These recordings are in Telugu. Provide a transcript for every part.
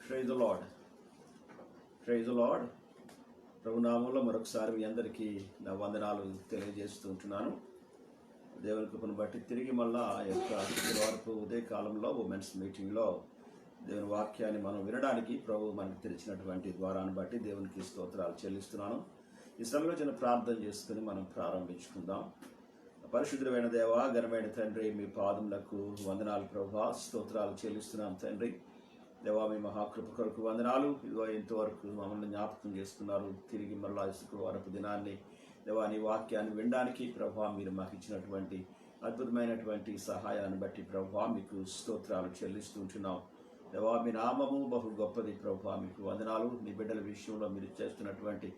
Praise the Lord. Praise the Lord. ప్రభునామంలో మరొకసారి మీ అందరికీ నా వందనాలు తెలియజేస్తూ ఉంటున్నాను. దేవుని కృపను బట్టి తిరిగి మళ్ళా యొక్క శుక్రవారపు ఉదయకాలంలో ఉమెన్స్ మీటింగ్లో దేవుని వాక్యాన్ని మనం వినడానికి ప్రభు మనకు తెరిచినటువంటి ద్వారాన్ని బట్టి దేవునికి స్తోత్రాలు చెల్లిస్తున్నాను. ఈ సమయంలో చిన్న ప్రార్థన చేసుకుని మనం ప్రారంభించుకుందాం. పరిశుద్ధమైన దేవ, ఘనమైన తండ్రి, మీ పాదములకు వందనాలు ప్రభా, స్తోత్రాలు చెల్లిస్తున్నాం తండ్రి. దేవా, మీ మహాకృప కొరకు వందనాలు. ఇదిగో ఇంతవరకు మమ్మల్ని జ్ఞాపకం చేసుకున్నారు. తిరిగి మరలా శుక్రవారపు దినాన్ని దేవా నీ వాక్యాన్ని వినడానికి ప్రభా మీరు మాకు ఇచ్చినటువంటి అద్భుతమైనటువంటి సహాయాన్ని బట్టి ప్రభా మీకు స్తోత్రాలు చెల్లిస్తుంటున్నాం. దేవా, మీ నామము బహు గొప్పది ప్రభా, మీకు వందనాలు. మీ బిడ్డల విషయంలో మీరు చేస్తున్నటువంటి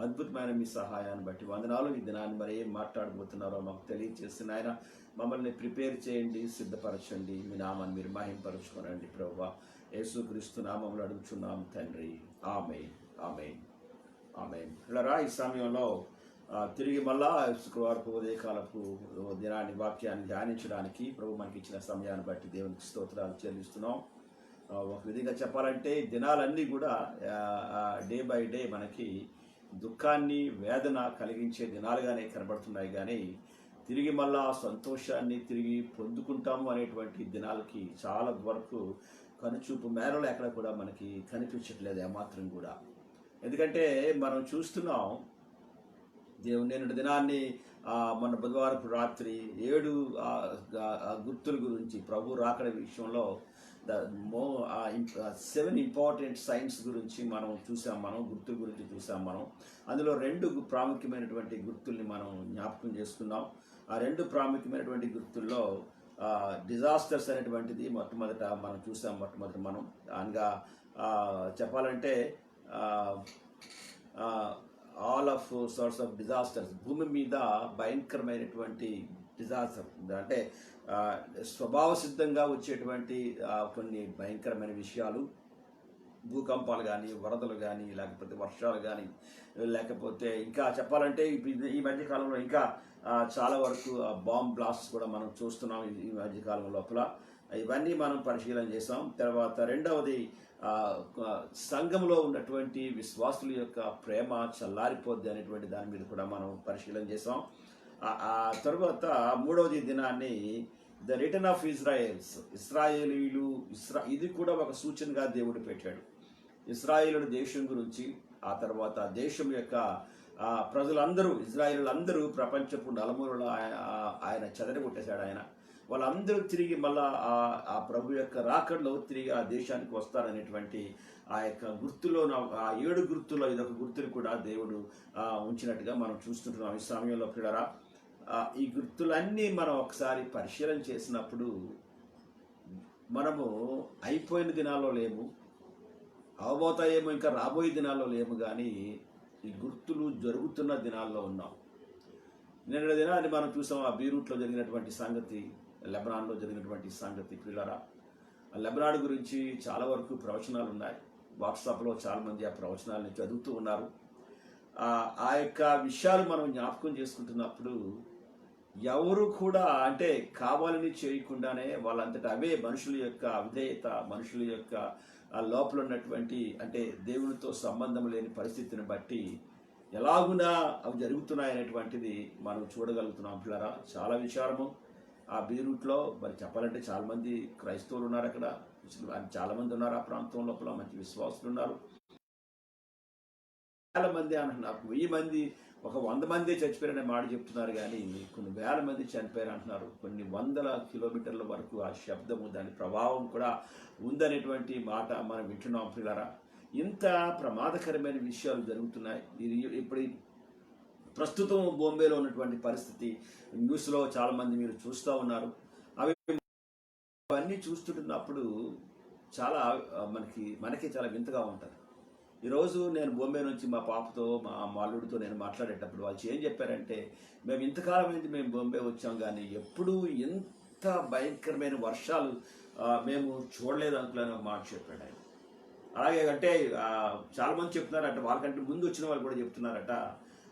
అద్భుతమైన మీ సహాయాన్ని బట్టి వందనాలు. ఈ దినాన్ని మరి ఏం మాట్లాడబోతున్నారో మాకు తెలియజేసిన ఆయన మమ్మల్ని ప్రిపేర్ చేయండి, సిద్ధపరచండి. మీ నామాన్ని మీరు మహింపరచుకోనండి ప్రభా. యేసుక్రీస్తు నామములో అడుగుచున్నాం తండ్రి. ఆమేన్, ఆమేన్, ఆమేన్. ఇలా ఈ సమయంలో తిరిగి మళ్ళా శుక్రవారపు ఉదయకాలపు దినాన్ని వాక్యాన్ని ధ్యానించడానికి ప్రభు మనకి ఇచ్చిన సమయాన్ని బట్టి దేవునికి స్తోత్రాలు చెల్లిస్తున్నాం. ఒక విధంగా చెప్పాలంటే దినాలన్నీ కూడా డే బై డే మనకి దుఃఖాన్ని, వేదన కలిగించే దినాలుగానే కనబడుతున్నాయి. కానీ తిరిగి మళ్ళా సంతోషాన్ని తిరిగి పొందుకుంటాము అనేటువంటి దినాలకి చాలా వరకు కనుచూపు మేరలో ఎక్కడ కూడా మనకి కనిపించట్లేదు ఏమాత్రం కూడా. ఎందుకంటే మనం చూస్తున్నాం దేవుని నిన్నటి దినాన్ని మన బుధవారపు రాత్రి 7 గుర్తుల గురించి ప్రభు రాకడ విషయంలో 7 ఇంపార్టెంట్ సైన్స్ గురించి మనం చూసాం. గుర్తుల గురించి చూసాం. అందులో 2 ప్రాముఖ్యమైనటువంటి గుర్తుల్ని మనం జ్ఞాపకం చేసుకున్నాం. ఆ 2 ప్రాముఖ్యమైనటువంటి గుర్తుల్లో డిజాస్టర్స్ అనేటువంటిది మొట్టమొదట మనం చూసాం. మనం అనగా చెప్పాలంటే all of sorts of disasters, భూమి మీద భయంకరమైనటువంటి డిజాస్టర్ అంటే స్వభావ సిద్ధంగా వచ్చేటువంటి కొన్ని భయంకరమైన విషయాలు, భూకంపాలు కానీ, వరదలు కానీ, లేకపోతే వర్షాలు కానీ, లేకపోతే ఇంకా చెప్పాలంటే ఈ మధ్యకాలంలో ఇంకా చాలా వరకు బాంబ్ బ్లాస్ట్స్ కూడా మనం చూస్తున్నాం ఈ మధ్యకాలం లోపల. ఇవన్నీ మనం పరిశీలన చేసాం. తర్వాత రెండవది సంఘంలో ఉన్నటువంటి విశ్వాసుల యొక్క ప్రేమ చల్లారిపోద్ది అనేటువంటి దాని మీద కూడా మనం పరిశీలన చేసాం. ఆ తర్వాత మూడవది దినాన్ని ద రిటర్న్ ఆఫ్ ఇజ్రాయెల్స్, ఇస్రాయేలీలు ఇది కూడా ఒక సూచనగా దేవుడు పెట్టాడు. ఇస్రాయేలు దేశం గురించి, ఆ తర్వాత దేశం యొక్క ప్రజలందరూ, ఇజ్రాయేలులందరూ ప్రపంచపు నలుమూలలో ఆయన చెదరగొట్టేశాడు. వాళ్ళందరూ తిరిగి మళ్ళా ఆ ప్రభు యొక్క రాకడలో తిరిగి ఆ దేశానికి వస్తారనేటువంటి ఆ యొక్క గుర్తులో, ఆ 7 గుర్తుల్లో ఇదొక గుర్తులు కూడా దేవుడు ఉంచినట్టుగా మనం చూస్తుంటున్నాం ఈ సమయంలో. పిల్లరా, ఈ గుర్తులన్నీ మనం ఒకసారి పరిశీలన చేసినప్పుడు మనము అయిపోయిన దినాల్లో లేము, అవబోతాయేమో ఇంకా రాబోయే దినాల్లో లేము, కానీ ఈ గుర్తులు జరుగుతున్న దినాల్లో ఉన్నాం. నిన్న దినాన్ని మనం చూసాం. ఆ బీరూట్లో జరిగినటువంటి సంగతి, లెబనాన్లో జరిగినటువంటి సంగతి. పిల్లరా, లెబనాన్ గురించి చాలా వరకు ప్రవచనాలు ఉన్నాయి. వాట్సాప్లో చాలామంది ఆ ప్రవచనాలని చదువుతూ ఉన్నారు. ఆ యొక్క విషయాలు మనం జ్ఞాపకం చేసుకుంటున్నప్పుడు ఎవరు కూడా అంటే కావాలని చేయకుండానే వాళ్ళంతటా అవే మనుషుల యొక్క అవిధేయత, మనుషుల యొక్క లోపల ఉన్నటువంటి అంటే దేవునితో సంబంధం లేని పరిస్థితిని బట్టి ఎలాగునా అవి జరుగుతున్నాయనేటువంటిది మనం చూడగలుగుతున్నాం. పిల్లరా, చాలా విచారము. ఆ బీరూట్లో మరి చెప్పాలంటే చాలామంది క్రైస్తవులు ఉన్నారు అక్కడ, చాలామంది ఉన్నారు ఆ ప్రాంతం లోపల, మంచి విశ్వాసులు ఉన్నారు. వేల మంది అంటున్నారు, 1000 మంది, ఒక 100 మంది చచ్చిపోయారనే మాట చెప్తున్నారు, కానీ కొన్ని వేల మంది చనిపోయారు అంటున్నారు. కొన్ని వందల కిలోమీటర్ల వరకు ఆ శబ్దము, దాని ప్రభావం కూడా ఉందనేటువంటి మాట మనం వింటున్నాం. పిల్లరా, ఇంత ప్రమాదకరమైన విషయాలు జరుగుతున్నాయి. ఇప్పుడు ప్రస్తుతం బాంబేలో ఉన్నటువంటి పరిస్థితి న్యూస్లో చాలామంది మీరు చూస్తూ ఉన్నారు. అవన్నీ చూస్తుంటున్నప్పుడు చాలా మనకి చాలా వింతగా ఉంటుంది. ఈరోజు నేను బాంబే నుంచి మా పాపతో, మా అల్లుడితో నేను మాట్లాడేటప్పుడు వాళ్ళు ఏం చెప్పారంటే, మేము ఇంతకాలం అయింది మేము బాంబే వచ్చాం, కానీ ఎప్పుడూ ఎంత భయంకరమైన వర్షాలు మేము చూడలేదు అంకులని ఒక మాట చెప్పాడు ఆయన. అలాగే అంటే చాలామంది చెప్తున్నారట, వాళ్ళకంటే ముందు వచ్చిన వాళ్ళు కూడా చెప్తున్నారట,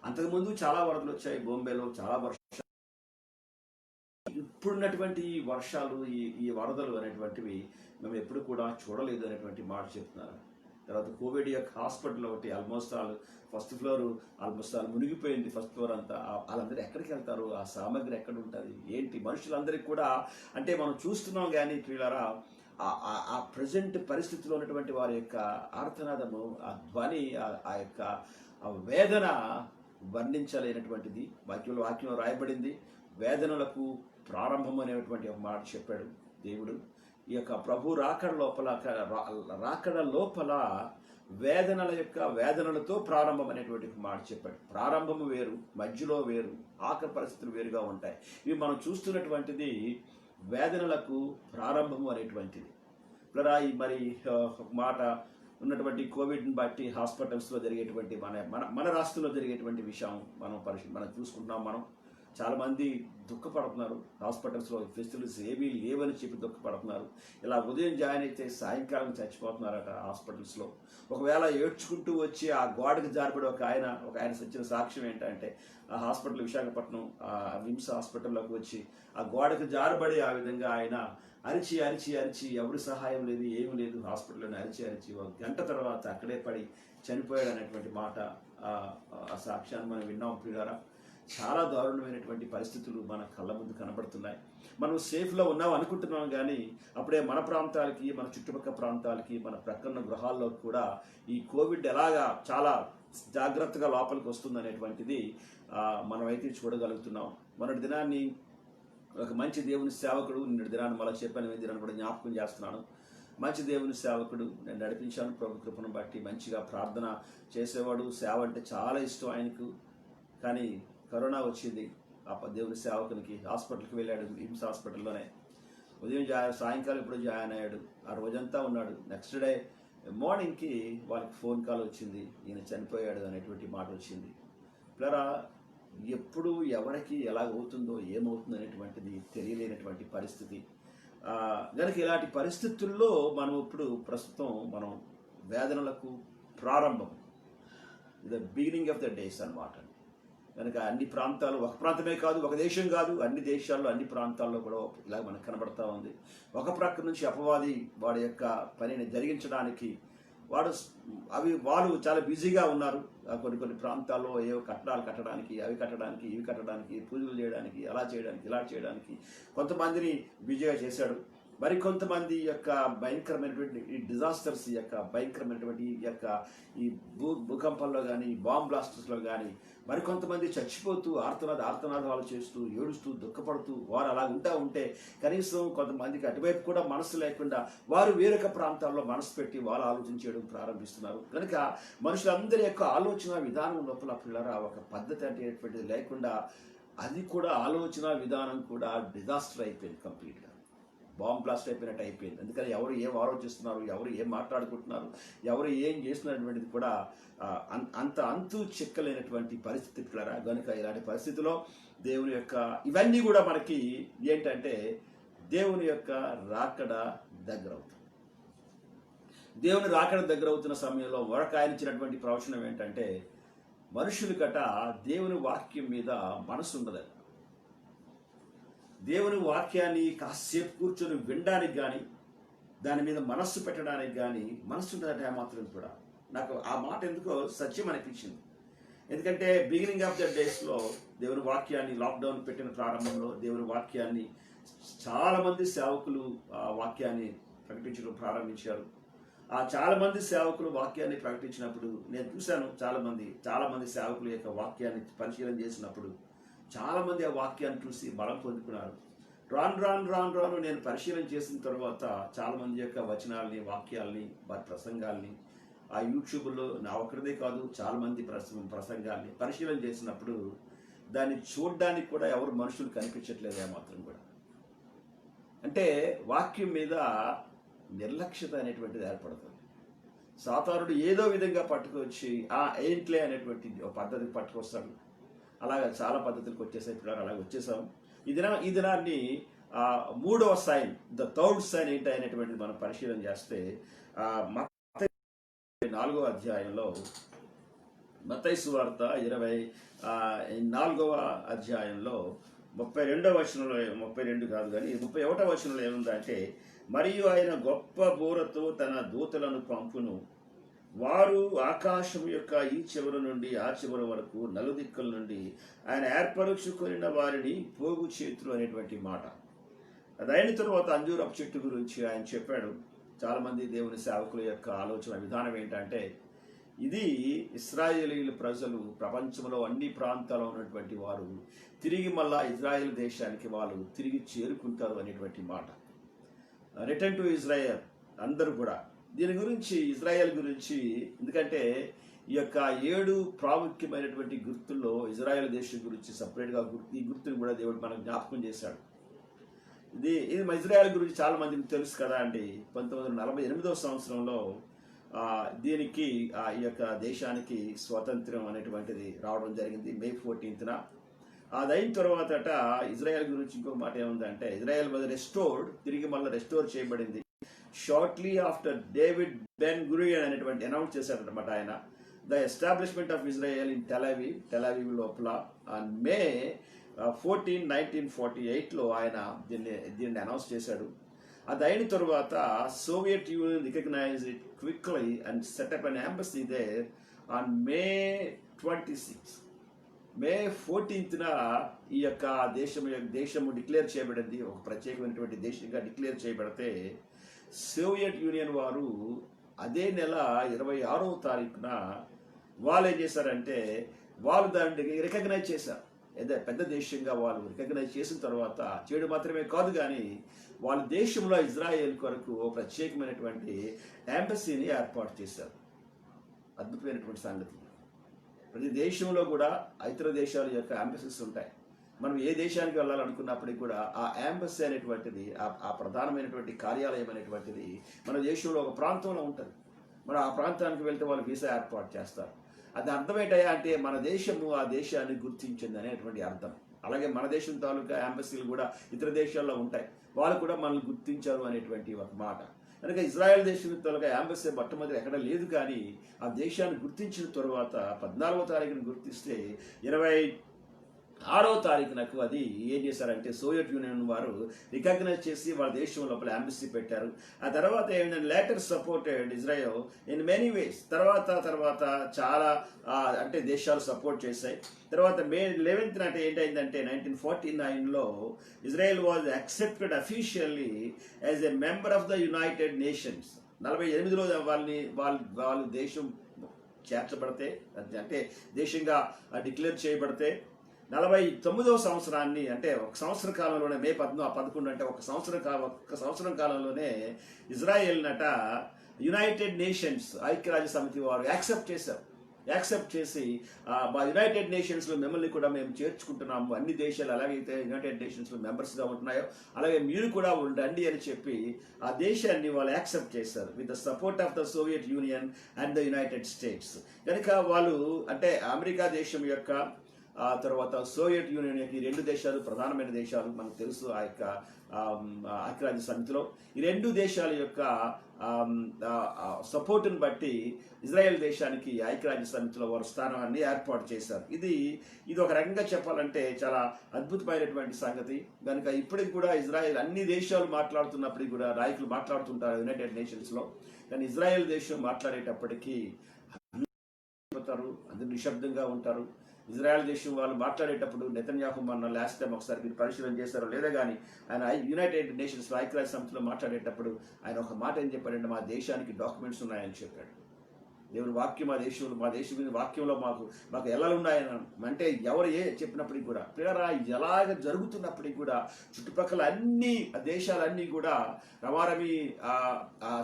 అంతకుముందు చాలా వరదలు వచ్చాయి బాంబేలో, చాలా వర్షాలు. ఇప్పుడున్నటువంటి ఈ వర్షాలు ఈ వరదలు అనేటువంటివి మేము ఎప్పుడు కూడా చూడలేదు అనేటువంటి మాట చెప్తున్నారు. తర్వాత కోవిడ్ యొక్క హాస్పిటల్ ఒకటి almost all first floor almost all మునిగిపోయింది. ఫస్ట్ ఫ్లోర్ అంతా వాళ్ళందరూ ఎక్కడికి వెళ్తారు? ఆ సామాగ్రి ఎక్కడ ఉంటుంది ఏంటి? మనుషులందరికీ కూడా అంటే మనం చూస్తున్నాం కానీ ప్రియులారా ఆ ప్రజెంట్ పరిస్థితిలో ఉన్నటువంటి వారి యొక్క ఆర్తనాదము, ఆ ధ్వని, ఆ యొక్క వేదన వర్ణించలేనటువంటిది. వాక్యంలో రాయబడింది, వేదనలకు ప్రారంభం అనేటువంటి ఒక మాట చెప్పాడు దేవుడు. ఈ యొక్క ప్రభు రాకడ లోపల వేదనలతో ప్రారంభం అనేటువంటి మాట చెప్పాడు. ప్రారంభము వేరు, మధ్యలో వేరు, ఆఖరి పరిస్థితులు వేరుగా ఉంటాయి. ఇవి మనం చూస్తున్నటువంటిది వేదనలకు ప్రారంభము అనేటువంటిది. మరి మాట ఉన్నటువంటి కోవిడ్ని బట్టి హాస్పిటల్స్లో జరిగేటువంటి మన రాష్ట్రంలో జరిగేటువంటి విషయం మనం చూసుకుంటున్నాం. చాలామంది దుఃఖపడుతున్నారు. హాస్పిటల్స్లో ఫెసిలిటీస్ ఏమీ లేవని చెప్పి దుఃఖపడుతున్నారు. ఇలా ఉదయం జాయిన్ అయితే సాయంకాలం చచ్చిపోతున్నారట హాస్పిటల్స్లో. ఒకవేళ ఏడ్చుకుంటూ వచ్చి ఆ గోడకు జారిపడి ఒక ఆయన వచ్చిన సాక్ష్యం ఏంటంటే, ఆ హాస్పిటల్ విశాఖపట్నం విమ్స్ హాస్పిటల్లోకి వచ్చి ఆ గోడకు జారబడి ఆ విధంగా ఆయన అరిచి అరిచి అరిచి ఎవరి సహాయం లేదు, ఏమీ లేదు, హాస్పిటల్లోనే అరిచి ఒక గంట తర్వాత అక్కడే పడి చనిపోయాడు అనేటువంటి మాట, ఆ సాక్ష్యాన్ని మనం విన్నాం ప్రియులారా. చాలా దారుణమైనటువంటి పరిస్థితులు మన కళ్ళ ముందు కనబడుతున్నాయి. మనం సేఫ్లో ఉన్నాం అనుకుంటున్నాం కానీ అప్పుడే మన ప్రాంతాలకి, మన చుట్టుపక్కల ప్రాంతాలకి, మన ప్రక్కన గృహాల్లో కూడా ఈ కోవిడ్ ఎలాగా చాలా జాగ్రత్తగా లోపలికి వస్తుందనేటువంటిది మనమైతే చూడగలుగుతున్నాం. మొన్నటి దినాన్ని ఒక మంచి దేవుని సేవకుడు, నిన్నటి దినాన్ని మళ్ళీ చెప్పాను, దినాన్ని కూడా జ్ఞాపకం చేస్తున్నాను. మంచి దేవుని సేవకుడు, నేను నడిపించాను ప్రభు కృపను బట్టి. మంచిగా ప్రార్థన చేసేవాడు, సేవ అంటే చాలా ఇష్టం ఆయనకు. కానీ కరోనా వచ్చింది. ఆ దేవుని సేవకునికి హాస్పిటల్కి వెళ్ళాడు, హిమ్స్ హాస్పిటల్లోనే. ఉదయం సాయంకాలం ఇప్పుడు జాయిన్ అయ్యాడు. ఆ రోజంతా ఉన్నాడు. నెక్స్ట్ డే మార్నింగ్కి వాళ్ళకి ఫోన్ కాల్ వచ్చింది, ఈయన చనిపోయాడు అనేటువంటి మాట వచ్చింది. ఇలా ఎప్పుడు ఎవరికి ఎలాగవుతుందో ఏమవుతుందో అనేటువంటిది తెలియలేనటువంటి పరిస్థితి. కనుక ఇలాంటి పరిస్థితుల్లో మనం ఇప్పుడు ప్రస్తుతం వేదనలకు ప్రారంభం, the beginning of the days అన్నమాట. కనుక అన్ని ప్రాంతాలు, ఒక ప్రాంతమే కాదు, ఒక దేశం కాదు, అన్ని దేశాల్లో అన్ని ప్రాంతాల్లో కూడా ఇలా మనకు కనబడతా ఉంది. ఒక ప్రక్క నుంచి అపవాది వాడి యొక్క పనిని జరిగించడానికి వాళ్ళు చాలా బిజీగా ఉన్నారు. కొన్ని ప్రాంతాల్లో ఏవో కట్టడాలు కట్టడానికి, అవి కట్టడానికి, ఇవి కట్టడానికి, పూజలు చేయడానికి, అలా చేయడానికి, ఇలా చేయడానికి కొంతమందిని బిజీగా చేశాడు. మరి కొంతమంది యొక్క భయంకరమైనటువంటి ఈ డిజాస్టర్స్ యొక్క భయంకరమైనటువంటి ఈ భూకంపాల్లో కానీ, బాంబ్ బ్లాస్టర్స్లో కానీ మరికొంతమంది చచ్చిపోతూ ఆర్తనాదాలు చేస్తూ, ఏడుస్తూ, దుఃఖపడుతూ వారు అలా ఉంటే కనీసం కొంతమందికి అటువైపు కూడా మనసు లేకుండా వారు వేరొక ప్రాంతాల్లో మనసు పెట్టి వాళ్ళు ఆలోచించడం ప్రారంభిస్తున్నారు. కనుక మనుషులందరి యొక్క ఆలోచన విధానం లోపల పిల్లరా ఒక పద్ధతి అనేటువంటిది లేకుండా, అది కూడా ఆలోచన విధానం కూడా డిజాస్టర్ అయిపోయింది. కంప్లీట్గా బాంబ్ బ్లాస్ట్ అయిపోయినట్టు అయిపోయింది. అందుకని ఎవరు ఏం ఆలోచిస్తున్నారు, ఎవరు ఏం మాట్లాడుకుంటున్నారు, ఎవరు ఏం చేస్తున్నటువంటిది కూడా అంతు చిక్కలేనటువంటి పరిస్థితి పిల్లరా. కనుక ఇలాంటి పరిస్థితిలో దేవుని యొక్క ఇవన్నీ కూడా మనకి ఏంటంటే దేవుని యొక్క రాకడ దగ్గర అవుతుంది. దేవుని రాకడ దగ్గర అవుతున్న సమయంలో మరొక ఆయన ఇచ్చినటువంటి ప్రవచనం ఏంటంటే, మనుషులకట దేవుని వాక్యం మీద మనసు ఉండదు. దేవుని వాక్యాన్ని కాసేపు కూర్చొని వినడానికి కానీ, దాని మీద మనస్సు పెట్టడానికి కానీ మనస్సు ఉండదట మాత్రం కూడా. నాకు ఆ మాట ఎందుకో సత్యం అనిపించింది. ఎందుకంటే బిగినింగ్ ఆఫ్ ద డేస్లో దేవుని వాక్యాన్ని, లాక్డౌన్ పెట్టిన ప్రారంభంలో దేవుని వాక్యాన్ని చాలామంది సేవకులు వాక్యాన్ని ప్రకటించడం ప్రారంభించారు. ఆ చాలామంది సేవకులు వాక్యాన్ని ప్రకటించినప్పుడు నేను చూశాను. చాలామంది సేవకుల యొక్క వాక్యాన్ని పరిశీలన చేసినప్పుడు చాలామంది ఆ వాక్యాన్ని చూసి బలం పొందుకున్నారు. రాను నేను పరిశీలన చేసిన తర్వాత చాలామంది యొక్క వచనాలని, వాక్యాలని, వారి ప్రసంగాల్ని ఆ యూట్యూబ్లో నా ఒక్కరిదే కాదు చాలామంది ప్రసంగాల్ని పరిశీలన చేసినప్పుడు దాన్ని చూడడానికి కూడా ఎవరు మనుషులు కనిపించట్లేదు ఏమాత్రం కూడా. అంటే వాక్యం మీద నిర్లక్ష్యత అనేటువంటిది ఏర్పడుతుంది. సాతానుడు ఏదో విధంగా పట్టుకొచ్చి ఏంట్లే అనేటువంటి పద్ధతికి పట్టుకొస్తాడు. అలాగా చాలా పద్ధతులకు వచ్చేసాయి. ఇప్పుడు అలాగే వచ్చేసాం. ఈ దినాన్ని మూడవ సైన్, ద థర్డ్ సైన్ ఏంటి అనేటువంటిది మనం పరిశీలన చేస్తే మత్తయి 4వ అధ్యాయంలో, మత్తయి సువార్త 24వ అధ్యాయంలో 32వ వచనంలో, 32 కాదు కానీ 31వ వచనంలో ఏముందంటే, మరియు ఆయన గొప్ప బూరతో తన దూతలను పంపును, వారు ఆకాశం యొక్క ఈ చివరి నుండి ఆ చివరి వరకు నలుదిక్కుల నుండి ఆయన ఏర్పరుచుకున్న వారిని పోగు చేతులు అనేటువంటి మాట. అది అయిన తర్వాత అంజూరపు చెట్టు గురించి ఆయన చెప్పాడు. చాలామంది దేవుని సేవకుల యొక్క ఆలోచన విధానం ఏంటంటే, ఇది ఇశ్రాయేలీల ప్రజలు ప్రపంచంలో అన్ని ప్రాంతాల్లో ఉన్నటువంటి వారు తిరిగి మళ్ళా ఇజ్రాయెల్ దేశానికి వాళ్ళు తిరిగి చేరుకుంటారు అనేటువంటి మాట. రిటర్న్ టు ఇజ్రాయెల్ అందరూ కూడా దీని గురించి, ఇజ్రాయెల్ గురించి, ఎందుకంటే ఈ యొక్క 7 ప్రాముఖ్యమైనటువంటి గుర్తుల్లో ఇజ్రాయెల్ దేశం గురించి సపరేట్గా ఈ గుర్తుని కూడా దేవుడు మనకు జ్ఞాపకం చేశాడు. ఇది ఇజ్రాయెల్ గురించి చాలా మందికి తెలుసు కదా అండి. 1948వ సంవత్సరంలో దీనికి ఈ యొక్క దేశానికి స్వాతంత్ర్యం అనేటువంటిది రావడం జరిగింది, మే 14న. అది అయిన తర్వాత ఇజ్రాయెల్ గురించి ఇంకొక మాట ఏముందంటే, ఇజ్రాయెల్ వాజ్ రెస్టోర్డ్, తిరిగి మళ్ళీ రెస్టోర్ చేయబడింది. Shortly after David Ben Gurion అనేటువంటి అనౌన్స్ చేశారనమాట ఆయన. The establishment of Israel in Tel Aviv లోపల ఆన్ మే 14, 1948లో ఆయన దీన్ని అనౌన్స్ చేశాడు. అది అయిన తర్వాత Soviet Union recognize it quickly and set up an embassy there on May 26. May 14న ఈ యొక్క దేశము డిక్లేర్ చేయబడింది, ఒక ప్రత్యేకమైనటువంటి దేశంగా డిక్లేర్ చేయబడితే, సోవియట్ యూనియన్ వారు అదే నెల 26వ తారీఖున వాళ్ళు ఏం చేశారంటే, వాళ్ళు దాన్ని రికగ్నైజ్ చేశారు. ఏదో పెద్ద దేశంగా వాళ్ళు రికగ్నైజ్ చేసిన తర్వాత చేయడం మాత్రమే కాదు, కానీ వాళ్ళ దేశంలో ఇజ్రాయెల్ కొరకు ప్రత్యేకమైనటువంటి ఎంబసీని ఏర్పాటు చేశారు. అద్భుతమైనటువంటి సంగతి. ప్రతి దేశంలో కూడా ఇతర దేశాల యొక్క ఎంబసీస్ ఉంటాయి. మనం ఏ దేశానికి వెళ్ళాలనుకున్నప్పటికీ కూడా ఆ ఎంబసీ అనేటువంటిది, ఆ ప్రధానమైనటువంటి కార్యాలయం అనేటువంటిది మన దేశంలో ఒక ప్రాంతంలో ఉంటుంది. మనం ఆ ప్రాంతానికి వెళ్తే వాళ్ళు వీసా ఏర్పాటు చేస్తారు. అది అర్థం ఏంటయ్యా అంటే, మన దేశము ఆ దేశాన్ని గుర్తించింది అనేటువంటి అర్థం. అలాగే మన దేశం తాలూకా ఎంబసీలు కూడా ఇతర దేశాల్లో ఉంటాయి, వాళ్ళు కూడా మనల్ని గుర్తించారు అనేటువంటి ఒక మాట. కనుక ఇజ్రాయెల్ దేశం తాలూకా ఎంబసీ మొట్టమొదటి ఎక్కడ లేదు, కానీ ఆ దేశాన్ని గుర్తించిన తర్వాత 14వ తారీఖున గుర్తిస్తే 26వ తారీఖునకు అది ఏం చేశారంటే, సోవియట్ యూనియన్ వారు రికగ్నైజ్ చేసి వాళ్ళ దేశం లోపల ఎంబసీ పెట్టారు. ఆ తర్వాత ఏంటంటే, later supported Israel in many ways. తర్వాత చాలా అంటే దేశాలు సపోర్ట్ చేశాయి. తర్వాత మే 11th అంటే ఏంటైందంటే, 1949లో Israel was accepted officially as a member of the United Nations. 48లో వాళ్ళు దేశం చేర్చబడితే, అంటే దేశంగా డిక్లేర్ చేయబడితే, 49వ సంవత్సరాన్ని అంటే ఒక సంవత్సర కాలంలోనే, మే 11 అంటే ఒక సంవత్సరం కాలంలోనే ఇజ్రాయెల్ యునైటెడ్ నేషన్స్ ఐక్యరాజ్య సమితి వారు యాక్సెప్ట్ చేసి మా యునైటెడ్ నేషన్స్లో మిమ్మల్ని కూడా మేము చేర్చుకుంటున్నాము. అన్ని దేశాలు ఎలాగైతే యునైటెడ్ నేషన్స్లో మెంబర్స్గా ఉంటున్నాయో అలాగే మీరు కూడా ఉండండి అని చెప్పి ఆ దేశాన్ని వాళ్ళు యాక్సెప్ట్ చేశారు, with the support of the Soviet union and the United states. కనుక వాళ్ళు అంటే అమెరికా దేశం యొక్క తర్వాత సోవియట్ యూనియన్ యొక్క ఈ 2 దేశాలు ప్రధానమైన దేశాలు మనకు తెలుసు. ఆ యొక్క ఐక్యరాజ్య సమితిలో ఈ 2 దేశాల యొక్క సపోర్టును బట్టి ఇజ్రాయెల్ దేశానికి ఐక్యరాజ్య సమితిలో వారు స్థానాన్ని ఏర్పాటు చేశారు. ఇది ఒక రకంగా చెప్పాలంటే చాలా అద్భుతమైనటువంటి సంగతి. కనుక ఇప్పటికి కూడా ఇజ్రాయెల్ అన్ని దేశాలు మాట్లాడుతున్నప్పటికీ కూడా నాయకులు మాట్లాడుతుంటారు యునైటెడ్ నేషన్స్లో, కానీ ఇజ్రాయెల్ దేశం మాట్లాడేటప్పటికీ అందరూ నిశ్శబ్దంగా ఉంటారు. ఇజ్రాయెల్ దేశం వాళ్ళు మాట్లాడేటప్పుడు నెతన్యాహు మన లాస్ట్ టైం ఒకసారి మీరు పరిశీలన చేశారో లేదా, కానీ ఆయన యునైటెడ్ నేషన్స్ ఐక్యరాజ్య సమితిలో మాట్లాడేటప్పుడు ఆయన ఒక మాట ఏం చెప్పాడంటే, మా దేశానికి డాక్యుమెంట్స్ ఉన్నాయని చెప్పాడు. దేవుని వాక్యం మా దేశం వాక్యంలో మాకు ఎలా ఉన్నాయని అంటే, ఎవరు చెప్పినప్పటికీ కూడా పిల్లరా ఎలాగ జరుగుతున్నప్పటికీ కూడా చుట్టుపక్కల అన్ని దేశాలన్నీ కూడా రమారమి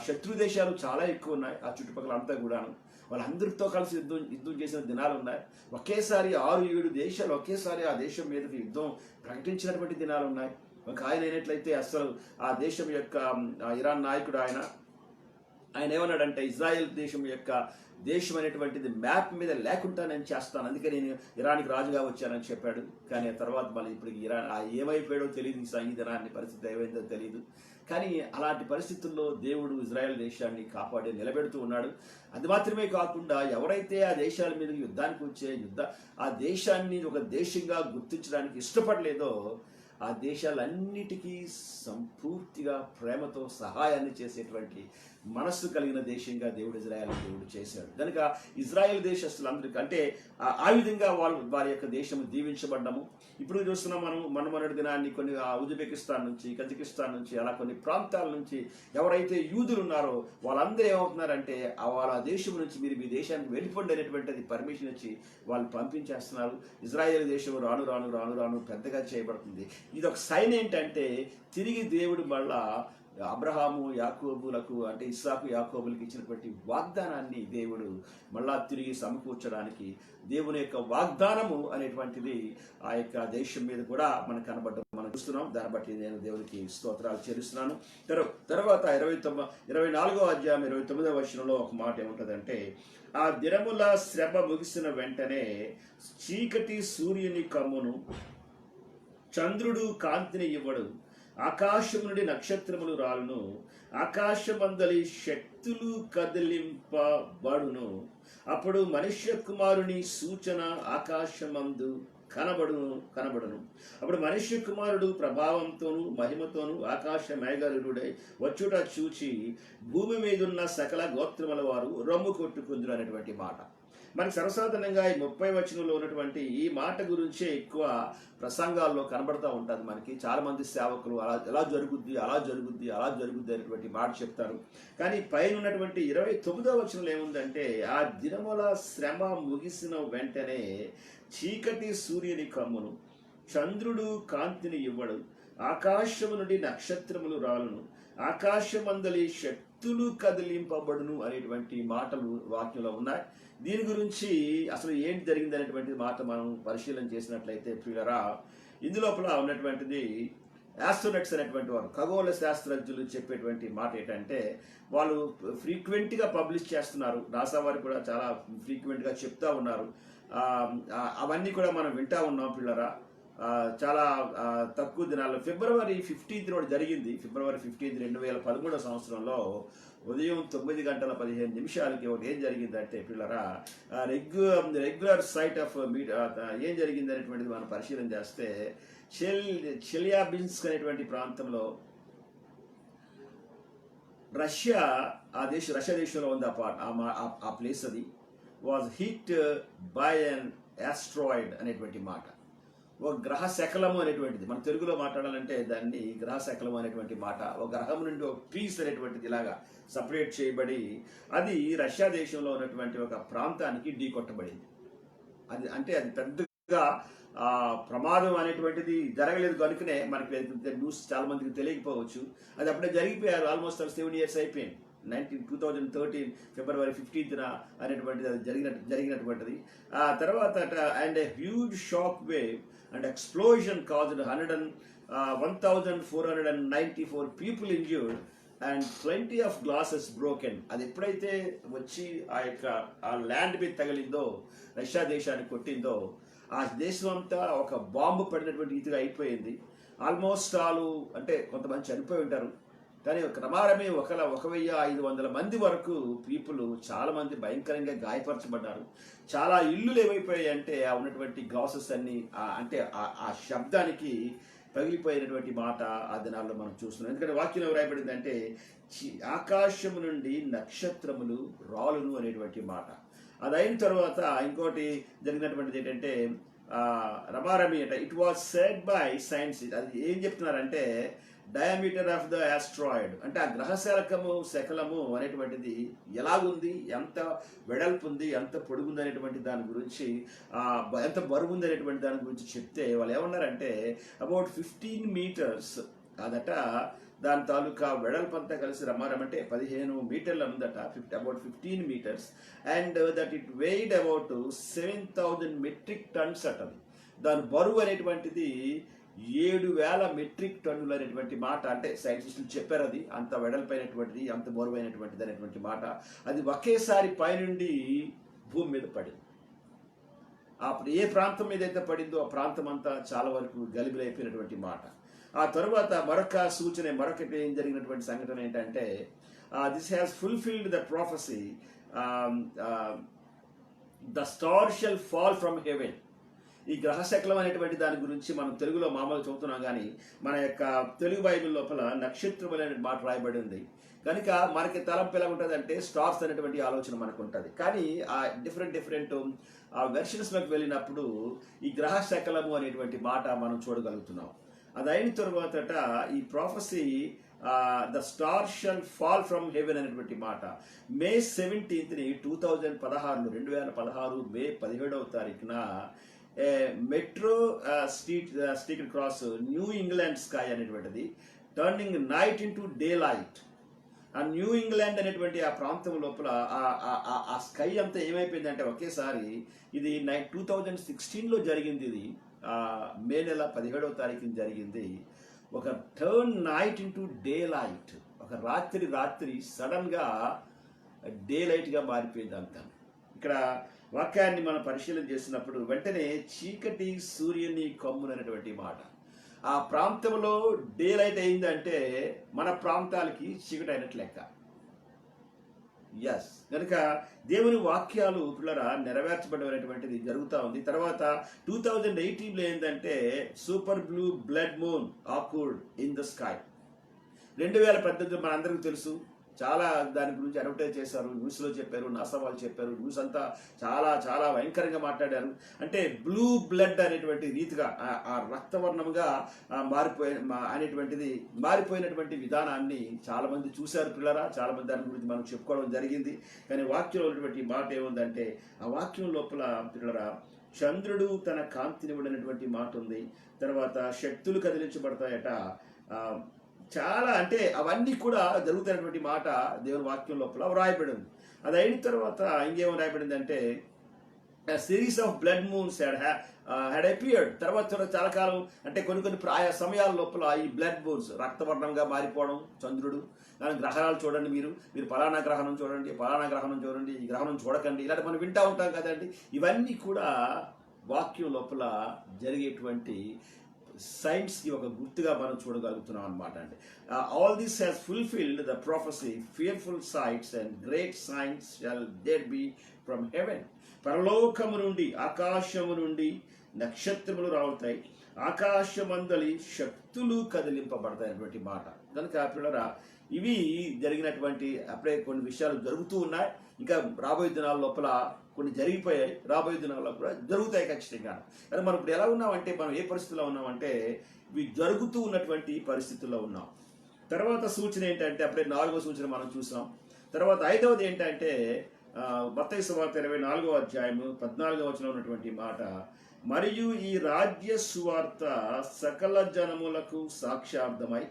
శత్రు దేశాలు చాలా ఎక్కువ ఉన్నాయి. ఆ చుట్టుపక్కల అంతా కూడాను వాళ్ళందరితో కలిసి యుద్ధం చేసిన దినాలు ఉన్నాయి. ఒకేసారి 6-7 దేశాలు ఒకేసారి ఆ దేశం మీదకి యుద్ధం ప్రకటించినటువంటి దినాలు ఉన్నాయి. ఒక ఆయన అయినట్లయితే అసలు ఆ దేశం యొక్క ఇరాన్ నాయకుడు ఆయన ఏమన్నాడంటే, ఇజ్రాయెల్ దేశం యొక్క దేశం అనేటువంటిది మ్యాప్ మీద లేకుండా నేను చేస్తాను, అందుకే నేను ఇరాన్కి రాజుగా వచ్చానని చెప్పాడు. కానీ ఆ తర్వాత మళ్ళీ ఇప్పుడు ఇరాన్ ఏమైపోయాడో తెలియదు, ఈ దినాన్ని పరిస్థితి ఏమైందో తెలియదు. కానీ అలాంటి పరిస్థితుల్లో దేవుడు ఇజ్రాయెల్ దేశాన్ని కాపాడి నిలబెడుతూ ఉన్నాడు. అది మాత్రమే కాకుండా ఎవరైతే ఆ దేశాల మీద యుద్ధానికి వచ్చే ఆ దేశాన్ని ఒక దేశంగా గుర్తించడానికి ఇష్టపడలేదో ఆ దేశాలన్నిటికీ సంపూర్తిగా ప్రేమతో సహాయాన్ని చేసేటువంటి మనస్సు కలిగిన దేశంగా దేవుడు చేశాడు. కనుక ఇజ్రాయెల్ దేశస్తులందరికీ అంటే ఆ విధంగా వారి యొక్క దేశం దీవించబడ్డము. ఇప్పుడు చూస్తున్నాం మనం మొన్నటి దినాన్ని కొన్ని ఉజ్బెకిస్తాన్ నుంచి, కజకిస్తాన్ నుంచి, అలా కొన్ని ప్రాంతాల నుంచి ఎవరైతే యూదులు ఉన్నారో వాళ్ళందరూ ఏమవుతున్నారంటే వాళ్ళ దేశం నుంచి మీరు మీ దేశానికి వెళ్ళిపోండి అనేటువంటిది పర్మిషన్ ఇచ్చి వాళ్ళు పంపించేస్తున్నారు. ఇజ్రాయెల్ దేశం రాను రాను రాను రాను పెద్దగా చేయబడుతుంది. ఇది ఒక సైన్ ఏంటంటే తిరిగి దేవుడు మళ్ళా అబ్రహాము యాకోబులకు అంటే ఇస్సాకు యాకోబులకు ఇచ్చినటువంటి వాగ్దానాన్ని దేవుడు మళ్ళా తిరిగి సమకూర్చడానికి దేవుని యొక్క వాగ్దానము అనేటువంటిది ఆ యొక్క దేశం మీద కూడా మనకు కనబడ్డం మనం చూస్తున్నాం. దాన్ని బట్టి నేను దేవునికి స్తోత్రాలు చెల్లిస్తున్నాను. తర్వాత 24వ అధ్యాయం 29వ వచనంలో ఒక మాట ఏముంటుందంటే, ఆ దినముల శ్రమ ముగిసిన వెంటనే చీకటి సూర్యుని కమ్మును, చంద్రుడు కాంతిని ఇవ్వడు, ఆకాశం నుండి నక్షత్రములు రాలును, ఆకాశమందలి శక్తులు కదిలింపబడును. అప్పుడు మనుష్య కుమారుని సూచన ఆకాశమందు కనబడును. అప్పుడు మనుష్య కుమారుడు ప్రభావంతోను మహిమతోను ఆకాశ మేఘరుడై వచ్చుట చూచి భూమి మీదున్న సకల గోత్రముల వారు రొమ్ము కొట్టుకుందురు అనేటువంటి మాట మనకి సర్వసాధారణంగా ఈ 30 వచనంలో ఉన్నటువంటి ఈ మాట గురించే ఎక్కువ ప్రసంగాల్లో కనబడతా ఉంటుంది. మనకి చాలా మంది సేవకులు ఎలా జరుగుద్ది అనేటువంటి మాట చెప్తారు. కానీ పైన ఉన్నటువంటి 29వ వచనంలో ఏముందంటే, ఆ దినముల శ్రమ ముగిసిన వెంటనే చీకటి సూర్యుని కమ్మును, చంద్రుడు కాంతిని ఇవ్వడు, ఆకాశము నుండి నక్షత్రములు రాలును, ఆకాశమందలి శక్తులు కదిలింపబడును అనేటువంటి మాటలు వాక్యంలో ఉన్నాయి. దీని గురించి అసలు ఏంటి జరిగింది అనేటువంటి మాట మనం పరిశీలన చేసినట్లయితే ప్రియులరా, ఇందులోపల ఉన్నటువంటిది ఆస్ట్రోనట్స్ అనేటువంటి వారు, ఖగోళ శాస్త్రజ్ఞులు చెప్పేటువంటి మాట ఏంటంటే, వాళ్ళు ఫ్రీక్వెంట్గా పబ్లిష్ చేస్తున్నారు. నాసా వారు కూడా చాలా ఫ్రీక్వెంట్గా చెప్తా ఉన్నారు. అవన్నీ కూడా మనం వింటా ఉన్నాం పిల్లరా. చాలా తక్కువ దినాల్లో ఫిబ్రవరి 15 రోజు జరిగింది. ఫిబ్రవరి 15, 2013 సంవత్సరంలో ఉదయం 9:15 ఒకటి ఏం జరిగిందంటే పిల్లరా, రెగ్యులర్ సైట్ ఆఫ్ ఏం జరిగింది అనేటువంటిది మనం పరిశీలన చేస్తే, చెలియాబిన్స్క్ అనేటువంటి ప్రాంతంలో రష్యా దేశంలో ఉంది ఆ ప్లేస్. అది was hit by an asteroid అనేటువంటి మాట, ఒక గ్రహ శకలము అనేటువంటిది. మన తెలుగులో మాట్లాడాలంటే దాన్ని గ్రహ శకలము అనేటువంటి మాట, ఒక గ్రహం నుండి ఒక పీస్ అనేటువంటిది ఇలాగా సపరేట్ చేయబడి అది రష్యా దేశంలో ఉన్నటువంటి ఒక ప్రాంతానికి ఢీకొట్టబడింది. అది పెద్దగా ప్రమాదం అనేటువంటిది జరగలేదు కనుకనే మనకి న్యూస్ చాలా మందికి తెలియకపోవచ్చు. అది అప్పుడే జరిగిపోయారు. ఆల్మోస్ట్ 7 years అయిపోయింది. 2013 ఫిబ్రవరి 15న అనేటువంటిది అది జరిగినటువంటిది. ఆ తర్వాత and a huge shock wave and explosion caused 1,494 people injured and plenty of glasses broken. అది ఎప్పుడైతే వచ్చి ఆ ల్యాండ్ మీద తగిలిందో, రష్యా దేశానికి కొట్టిందో, ఆ దేశం అంతా ఒక బాంబు పడినటువంటి రీతిగా అయిపోయింది. ఆల్మోస్ట్ అంటే కొంతమంది చనిపోయి ఉంటారు, కానీ క్రమారమే 1,500 మంది వరకు పీపుల్, చాలా మంది భయంకరంగా గాయపరచబడ్డారు. చాలా ఇల్లులు ఏమైపోయాయి అంటే ఆ ఉన్నటువంటి గ్లాసెస్ అన్ని అంటే ఆ శబ్దానికి పగిలిపోయినటువంటి మాట ఆ దినాల్లో మనం చూస్తున్నాం. ఎందుకంటే వాక్యం రాయబడింది అంటే, ఆకాశము నుండి నక్షత్రములు రాలును అనేటువంటి మాట. అది అయిన తర్వాత ఇంకోటి జరిగినటువంటిది ఏంటంటే, రమారమి అంటే it was said by science. అది ఏం చెప్తున్నారంటే, డయామీటర్ ఆఫ్ ద ఆస్ట్రాయిడ్ అంటే ఆ గ్రహ శకలము అనేటువంటిది ఎలాగుంది, ఎంత వెడల్పు ఉంది, ఎంత పొడుగుంది అనేటువంటి దాని గురించి, ఎంత బరువు ఉంది అనేటువంటి దాని గురించి చెప్తే వాళ్ళు ఏమన్నారంటే అబౌట్ 15 meters అదట. దాని తాలూకా వెడల్పు అంతా కలిసి రమారమంటే 15 మీటర్లు ఉందట, about 15 meters, and that it waived about 7,000 metric tons అట. దాని బరువు అనేటువంటిది 7,000 మెట్రిక్ టన్నులు అనేటువంటి మాట, అంటే సైంటిస్టులు చెప్పారు అది అంత వెడల్పైనటువంటిది, అంత బరువైనటువంటిది అనేటువంటి మాట. అది ఒకేసారి పైనుండి భూమి మీద పడింది. అప్పుడు ఏ ప్రాంతం మీద అయితే పడిందో ఆ ప్రాంతం అంతా చాలా వరకు గలిబిలైపోయినటువంటి మాట. ఆ తరువాత మరొక సూచన, మరొకటి ఏం జరిగినటువంటి సంఘటన ఏంటంటే, this has fulfilled the prophecy, the star shall fall from heaven. ఈ గ్రహశకలం అనేటువంటి దాని గురించి మనం తెలుగులో మామూలుగా చదువుతున్నాం, కానీ మన యొక్క తెలుగు బైబిల్ లోపల నక్షత్రం అనే మాట రాయబడి ఉంది. కనుక మనకి తలంపు ఎలా ఉంటుంది అంటే స్టార్స్ అనేటువంటి ఆలోచన మనకు ఉంటుంది. కానీ ఆ డిఫరెంట్ ఆ వెర్షన్స్లోకి వెళ్ళినప్పుడు ఈ గ్రహ శకలము అనేటువంటి మాట మనం చూడగలుగుతున్నాం. అది అయిన తర్వాత ఈ prophecy the star shall fall from heaven అనేటువంటి మాట మే 17th 2016 మే 17వ తారీఖున metro street cross New England sky అనేటువంటిది turning night into daylight. ఆ న్యూ ఇంగ్లాండ్ అనేటువంటి ఆ ప్రాంతం లోపల ఆ స్కై అంతా ఏమైపోయిందంటే ఒకేసారి, ఇది 2016లో జరిగింది, ఇది మే నెల 17వ తారీఖున జరిగింది. ఒక turn night into day light, ఒక రాత్రి సడన్ గా డే లైట్ గా మారిపోయింది అంతా. ఇక్కడ వాక్యాన్ని మనం పరిశీలన చేసినప్పుడు వెంటనే చీకటి సూర్యుని కమ్మును అనేటువంటి మాట. ఆ ప్రాంతంలో డే లైట్ అయిందంటే మన ప్రాంతాలకి చీకటి అయినట్లు లెక్క. ఎస్, కనుక దేవుని వాక్యాలు పిల్లరా నెరవేర్చబడమైనటువంటిది జరుగుతూ ఉంది. తర్వాత 2018లో ఏంటంటే super blue blood moon occurred in the sky. 2018 మన అందరికీ తెలుసు, చాలా దాని గురించి అడ్వర్టైజ్ చేశారు, న్యూస్లో చెప్పారు, నాసా వాళ్ళు చెప్పారు, న్యూస్ అంతా చాలా చాలా భయంకరంగా మాట్లాడారు. అంటే బ్లూ బ్లడ్ అనేటువంటి రీతిగా ఆ రక్తవర్ణంగా మారిపోయినటువంటి విధానాన్ని చాలా మంది చూశారు పిల్లరా. చాలా మంది దాని గురించి మనం చెప్పుకోవడం జరిగింది. కానీ వాక్యంలో ఉన్నటువంటి మాట ఏముందంటే, ఆ వాక్యం లోపల పిల్లరా చంద్రుడు తన కాంతినివ్వడనేటువంటి మాట ఉంది. తర్వాత శక్తులు కదిలించబడతాయట. చాలా అంటే అవన్నీ కూడా జరుగుతున్నటువంటి మాట దేవుని వాక్యం లోపల వ్రాయబడి ఉంది. అది అయిన తర్వాత ఇంకేమో రాయబడింది అంటే series of blood moons had appeared. తర్వాత చాలా కాలం అంటే కొన్ని ఆయా సమయాల లోపల ఈ బ్లడ్ మూన్స్ రక్తవర్ణంగా మారిపోవడం చంద్రుడు. దాని గ్రహణాలు చూడండి, మీరు పలానా గ్రహణం చూడండి, పలానా గ్రహణం చూడండి, ఈ గ్రహణం చూడకండి, ఇలాంటి మనం వింటూ ఉంటాం కదండి. ఇవన్నీ కూడా వాక్యం లోపల జరిగేటువంటి సైన్స్కి ఒక గుర్తుగా మనం చూడగలుగుతున్నాం అనమాట అండి. All this has fulfilled the prophecy, fearful sights and great signs shall there be from heaven. పరలోకము నుండి, ఆకాశము నుండి నక్షత్రములు రావుతాయి, ఆకాశమందలి శక్తులు కదిలింపబడతాయి అనేటువంటి మాట. కనుక పిల్లరా ఇవి జరిగినటువంటి అప్పుడే కొన్ని విషయాలు జరుగుతూ ఉన్నాయి. ఇంకా రాబోయే దినాల లోపల కొన్ని జరిగిపోయాయి, రాబోయే దినాల్లో కూడా జరుగుతాయి ఖచ్చితంగా. కానీ మనం ఇప్పుడు ఎలా ఉన్నామంటే, మనం ఏ పరిస్థితిలో ఉన్నామంటే ఇవి జరుగుతూ ఉన్నటువంటి పరిస్థితుల్లో ఉన్నాం. తర్వాత సూచన ఏంటంటే అప్పుడే 4వ సూచన మనం చూసాం. తర్వాత 5వది ఏంటంటే మత్తయి సువార్త 24వ అధ్యాయము 14వ వచనంలో ఉన్నటువంటి మాట, మరియు ఈ రాజ్య సువార్త సకల జనములకు సాక్ష్యార్థమై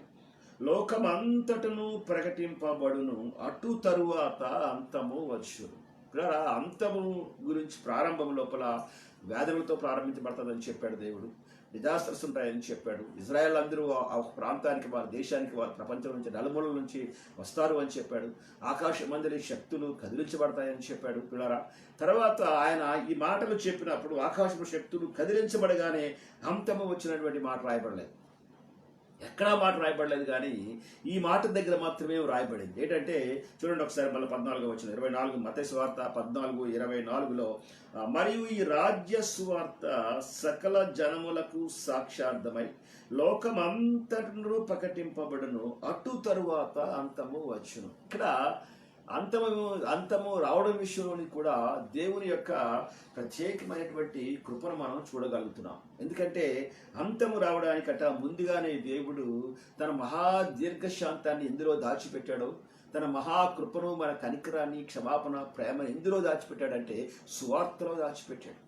లోకమంతటను ప్రకటింపబడును, అటు తరువాత అంతము వచ్చును. అంతము గురించి ప్రారంభం లోపల వేదనలతో ప్రారంభించబడుతుందని చెప్పాడు దేవుడు. డిజాస్టర్స్ ఉంటాయని చెప్పాడు. ఇజ్రాయెల్ అందరూ ఆ ప్రాంతానికి, వారి దేశానికి, వారి ప్రపంచం నుంచి నలుమూలల నుంచి వస్తారు అని చెప్పాడు. ఆకాశమందలి శక్తులు కదిలించబడతాయని చెప్పాడు పిల్లరా. తర్వాత ఆయన ఈ మాటలు చెప్పినప్పుడు ఆకాశపు శక్తులు కదిలించబడగానే అంతము వచ్చినటువంటి మాట రాయబడలేదు, ఎక్కడా మాట రాయబడలేదు. కానీ ఈ మాట దగ్గర మాత్రమే రాయబడింది. ఏంటంటే చూడండి ఒకసారి మళ్ళీ 14వ వచనం 24 మత్తయి సువార్త 14:24లో, మరియు ఈ రాజ్య సువార్త సకల జనములకు సాక్ష్యార్థమై లోకమంతటను ప్రకటింపబడును, అటు తరువాత అంతము వచ్చును. ఇక్కడ అంతము రావడం విషయంలోని కూడా దేవుని యొక్క ప్రత్యేకమైనటువంటి కృపను మనం చూడగలుగుతున్నాం. ఎందుకంటే అంతము రావడానికట ముందుగానే దేవుడు తన మహా దీర్ఘశాంతాన్ని ఎందులో దాచిపెట్టాడో, తన మహాకృపను, మన కనికరాన్ని, క్షమాపణ, ప్రేమను ఎందులో దాచిపెట్టాడంటే సువార్తలో దాచిపెట్టాడు.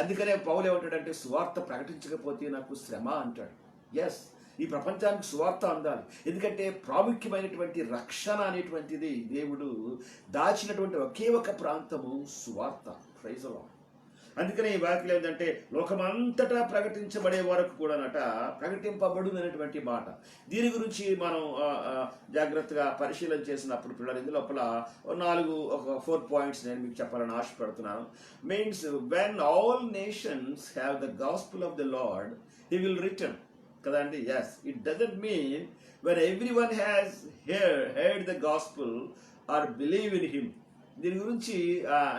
అందుకనే పౌలు ఏమంటాడంటే సువార్త ప్రకటించకపోతే నాకు శ్రమ అంటాడు. ఎస్, ఈ ప్రపంచానికి సువార్త అందాలి. ఎందుకంటే ప్రాముఖ్యమైనటువంటి రక్షణ అనేటువంటిది దేవుడు దాచినటువంటి ఒకే ఒక ప్రాంతము సువార్త. Praise the Lord. అందుకనే ఈ వాక్యం ఏంటంటే లోకమంతటా ప్రకటించబడే వరకు కూడానట ప్రకటింపబడు అనేటువంటి మాట. దీని గురించి మనం జాగ్రత్తగా పరిశీలన చేసినప్పుడు పిల్లలు ఇందు లోపల ఒక 4 పాయింట్స్ నేను మీకు చెప్పాలని ఆశపడుతున్నాను. Means when all nations have the gospel of the Lord he will return కదండి. Yes, it doesn't mean when every one has heard the gospel or believe in him. దీని గురించి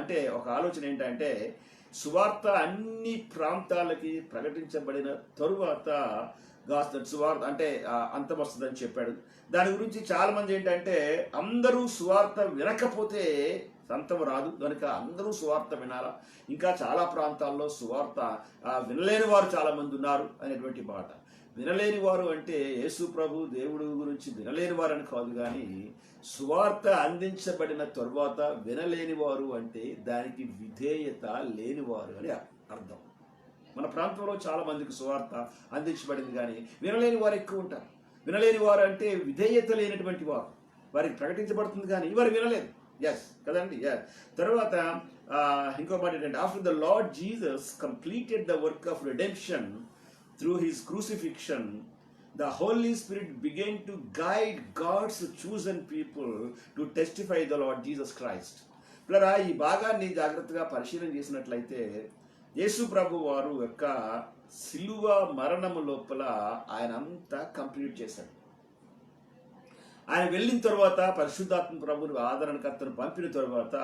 అంటే ఒక ఆలోచన ఏంటంటే సువార్త అన్ని ప్రాంతాలకి ప్రకటించబడిన తరువాత సువార్త అంటే అంతం వస్తుందని చెప్పాడు. దాని గురించి చాలా మంది ఏంటంటే అందరూ సువార్త వినకపోతే అంతం రాదు కనుక అందరూ సువార్త వినాలా. ఇంకా చాలా ప్రాంతాల్లో సువార్త వినలేని వారు చాలా మంది ఉన్నారు అనేటువంటి మాట. వినలేని వారు అంటే యేసు ప్రభు దేవుడు గురించి వినలేని వారు అని కాదు, కానీ సువార్త అందించబడిన తరువాత వినలేని వారు అంటే దానికి విధేయత లేనివారు అని అర్థం. మన ప్రాంతంలో చాలా మందికి సువార్త అందించబడింది, కానీ వినలేని వారు ఎక్కువ ఉంటారు. వినలేని వారు అంటే విధేయత లేనటువంటి వారు. వారికి ప్రకటించబడుతుంది కానీ వారు వినలేదు. ఎస్ కదండి. తర్వాత ఇంకో మాట ఏంటంటే after the lord Jesus completed the work of redemption through his crucifixion, the Holy Spirit began to guide God's chosen people to testify the Lord Jesus Christ. పిల్లరా, ఈ భాగాన్ని జాగ్రత్తగా పరిశీలన చేసినట్లయితే యేసు ప్రభు వారు యొక్క సిలువ మరణము లోపల ఆయన అంతా కంప్లీట్ చేశాడు. ఆయన వెళ్ళిన తర్వాత పరిశుద్ధాత్మ ప్రభుని ఆదరణకర్తను పంపిన తర్వాత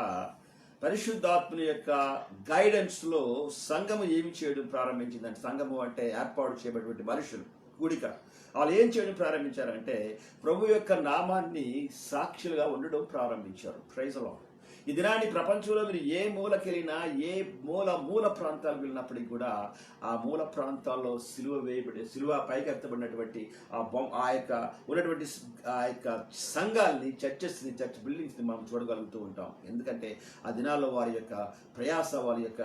పరిశుద్ధాత్మని యొక్క గైడెన్స్లో సంఘము ఏమి చేయడం ప్రారంభించిందంటే, సంఘము అంటే ఏర్పాటు చేయబడినటువంటి మనుషులు కూడిక, వాళ్ళు ఏం చేయడం ప్రారంభించారంటే ప్రభు యొక్క నామాన్ని సాక్షులుగా ఉండడం ప్రారంభించారు. Praise the Lord. ఈ దినాన్ని ప్రపంచంలో మీరు ఏ మూలకెళ్ళినా, ఏ మూల ప్రాంతాలకు వెళ్ళినప్పటికీ కూడా ఆ మూల ప్రాంతాల్లో సిలువ పైకెత్తబడినటువంటి ఆ యొక్క ఉన్నటువంటి ఆ యొక్క సంఘాలని, చర్చ్ బిల్డింగ్స్ని మనం చూడగలుగుతూ ఉంటాం. ఎందుకంటే ఆ దినాల్లో వారి యొక్క ప్రయాస, వారి యొక్క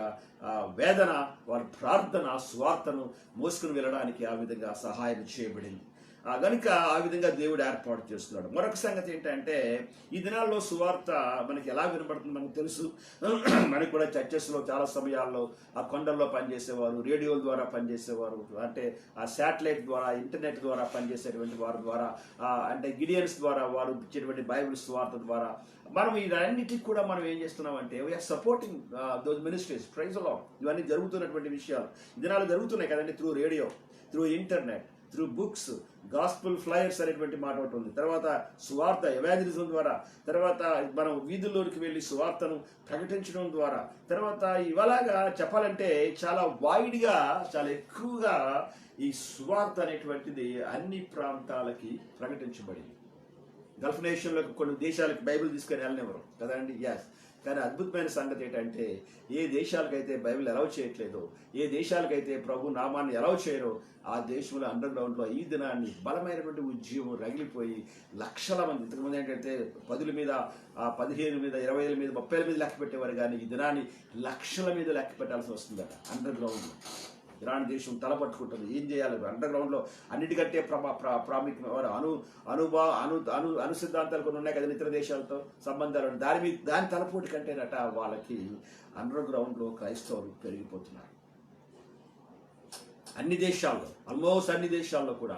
వేదన, వారి ప్రార్థన స్వార్థను మోసుకుని వెళ్ళడానికి ఆ విధంగా సహాయం చేయబడింది. కనుక ఆ విధంగా దేవుడు ఏర్పాటు చేస్తున్నాడు. మరొక సంగతి ఏంటంటే ఈ దినాల్లో సువార్త మనకి ఎలా వినబడుతుంది మనకు తెలుసు. మనకు కూడా చర్చెస్లో చాలా సమయాల్లో ఆ కొండల్లో పనిచేసేవారు, రేడియోల ద్వారా పనిచేసేవారు, అంటే ఆ శాటిలైట్ ద్వారా, ఇంటర్నెట్ ద్వారా పనిచేసేటువంటి వారి ద్వారా, అంటే గిడియన్స్ ద్వారా వారు ఇచ్చేటువంటి బైబిల్ సువార్త ద్వారా మనం ఇవన్నిటికి కూడా మనం ఏం చేస్తున్నామంటే we're supporting those ministries. Praise the Lord. ఇవన్నీ జరుగుతున్నటువంటి విషయాలు ఈ దినాలు జరుగుతున్నాయి కదండి. Through radio, through internet, through books, gospel flyers అనేటువంటి మాట ఒకటి ఉంది. తర్వాత సువార్త ఎవాంజలిజం ద్వారా, తర్వాత మనం వీధుల్లోకి వెళ్ళి సువార్తను ప్రకటించడం ద్వారా, తర్వాత ఇవలాగా చెప్పాలంటే చాలా వైడ్గా, చాలా ఎక్కువగా ఈ సువార్త అనేటువంటిది అన్ని ప్రాంతాలకి ప్రకటించబడింది. గల్ఫ్ నేషన్లకు కొన్ని దేశాలకు బైబిల్ తీసుకొని వెళ్ళనివ్వరు కదండి. ఎస్, కానీ అద్భుతమైన సంగతి ఏంటంటే ఏ దేశాలకైతే బైబిల్ అలౌ చేయట్లేదో, ఏ దేశాలకైతే ప్రభు నామాన్ని అలౌ చేయరో ఆ దేశంలో అండర్ గ్రౌండ్లో ఈ దినాన్ని బలమైనటువంటి ఉద్యమం రగిలిపోయి లక్షల మంది, ఇంతకుముందు ఏంటంటే 10 మీద 15 మీద 20 మీద 30 మీద లెక్క పెట్టేవారు, కానీ ఈ దినాన్ని లక్షల మీద లెక్క పెట్టాల్సి వస్తుందట అండర్ గ్రౌండ్లో. ఇరాన్ దేశం తలపట్టుకుంటుంది. ఏం చేయాలి? అండర్ గ్రౌండ్లో అన్నిటికంటే ప్రాముఖ్యమైన అను సిద్ధాంతాలు కొన్ని ఉన్నాయి కదా ఇతర దేశాలతో సంబంధాలు. దాని తలపోటు కంటేనట వాళ్ళకి అండర్ గ్రౌండ్లో క్రైస్తవులు పెరిగిపోతున్నారు. అన్ని దేశాల్లో, ఆల్మోస్ట్ అన్ని దేశాల్లో కూడా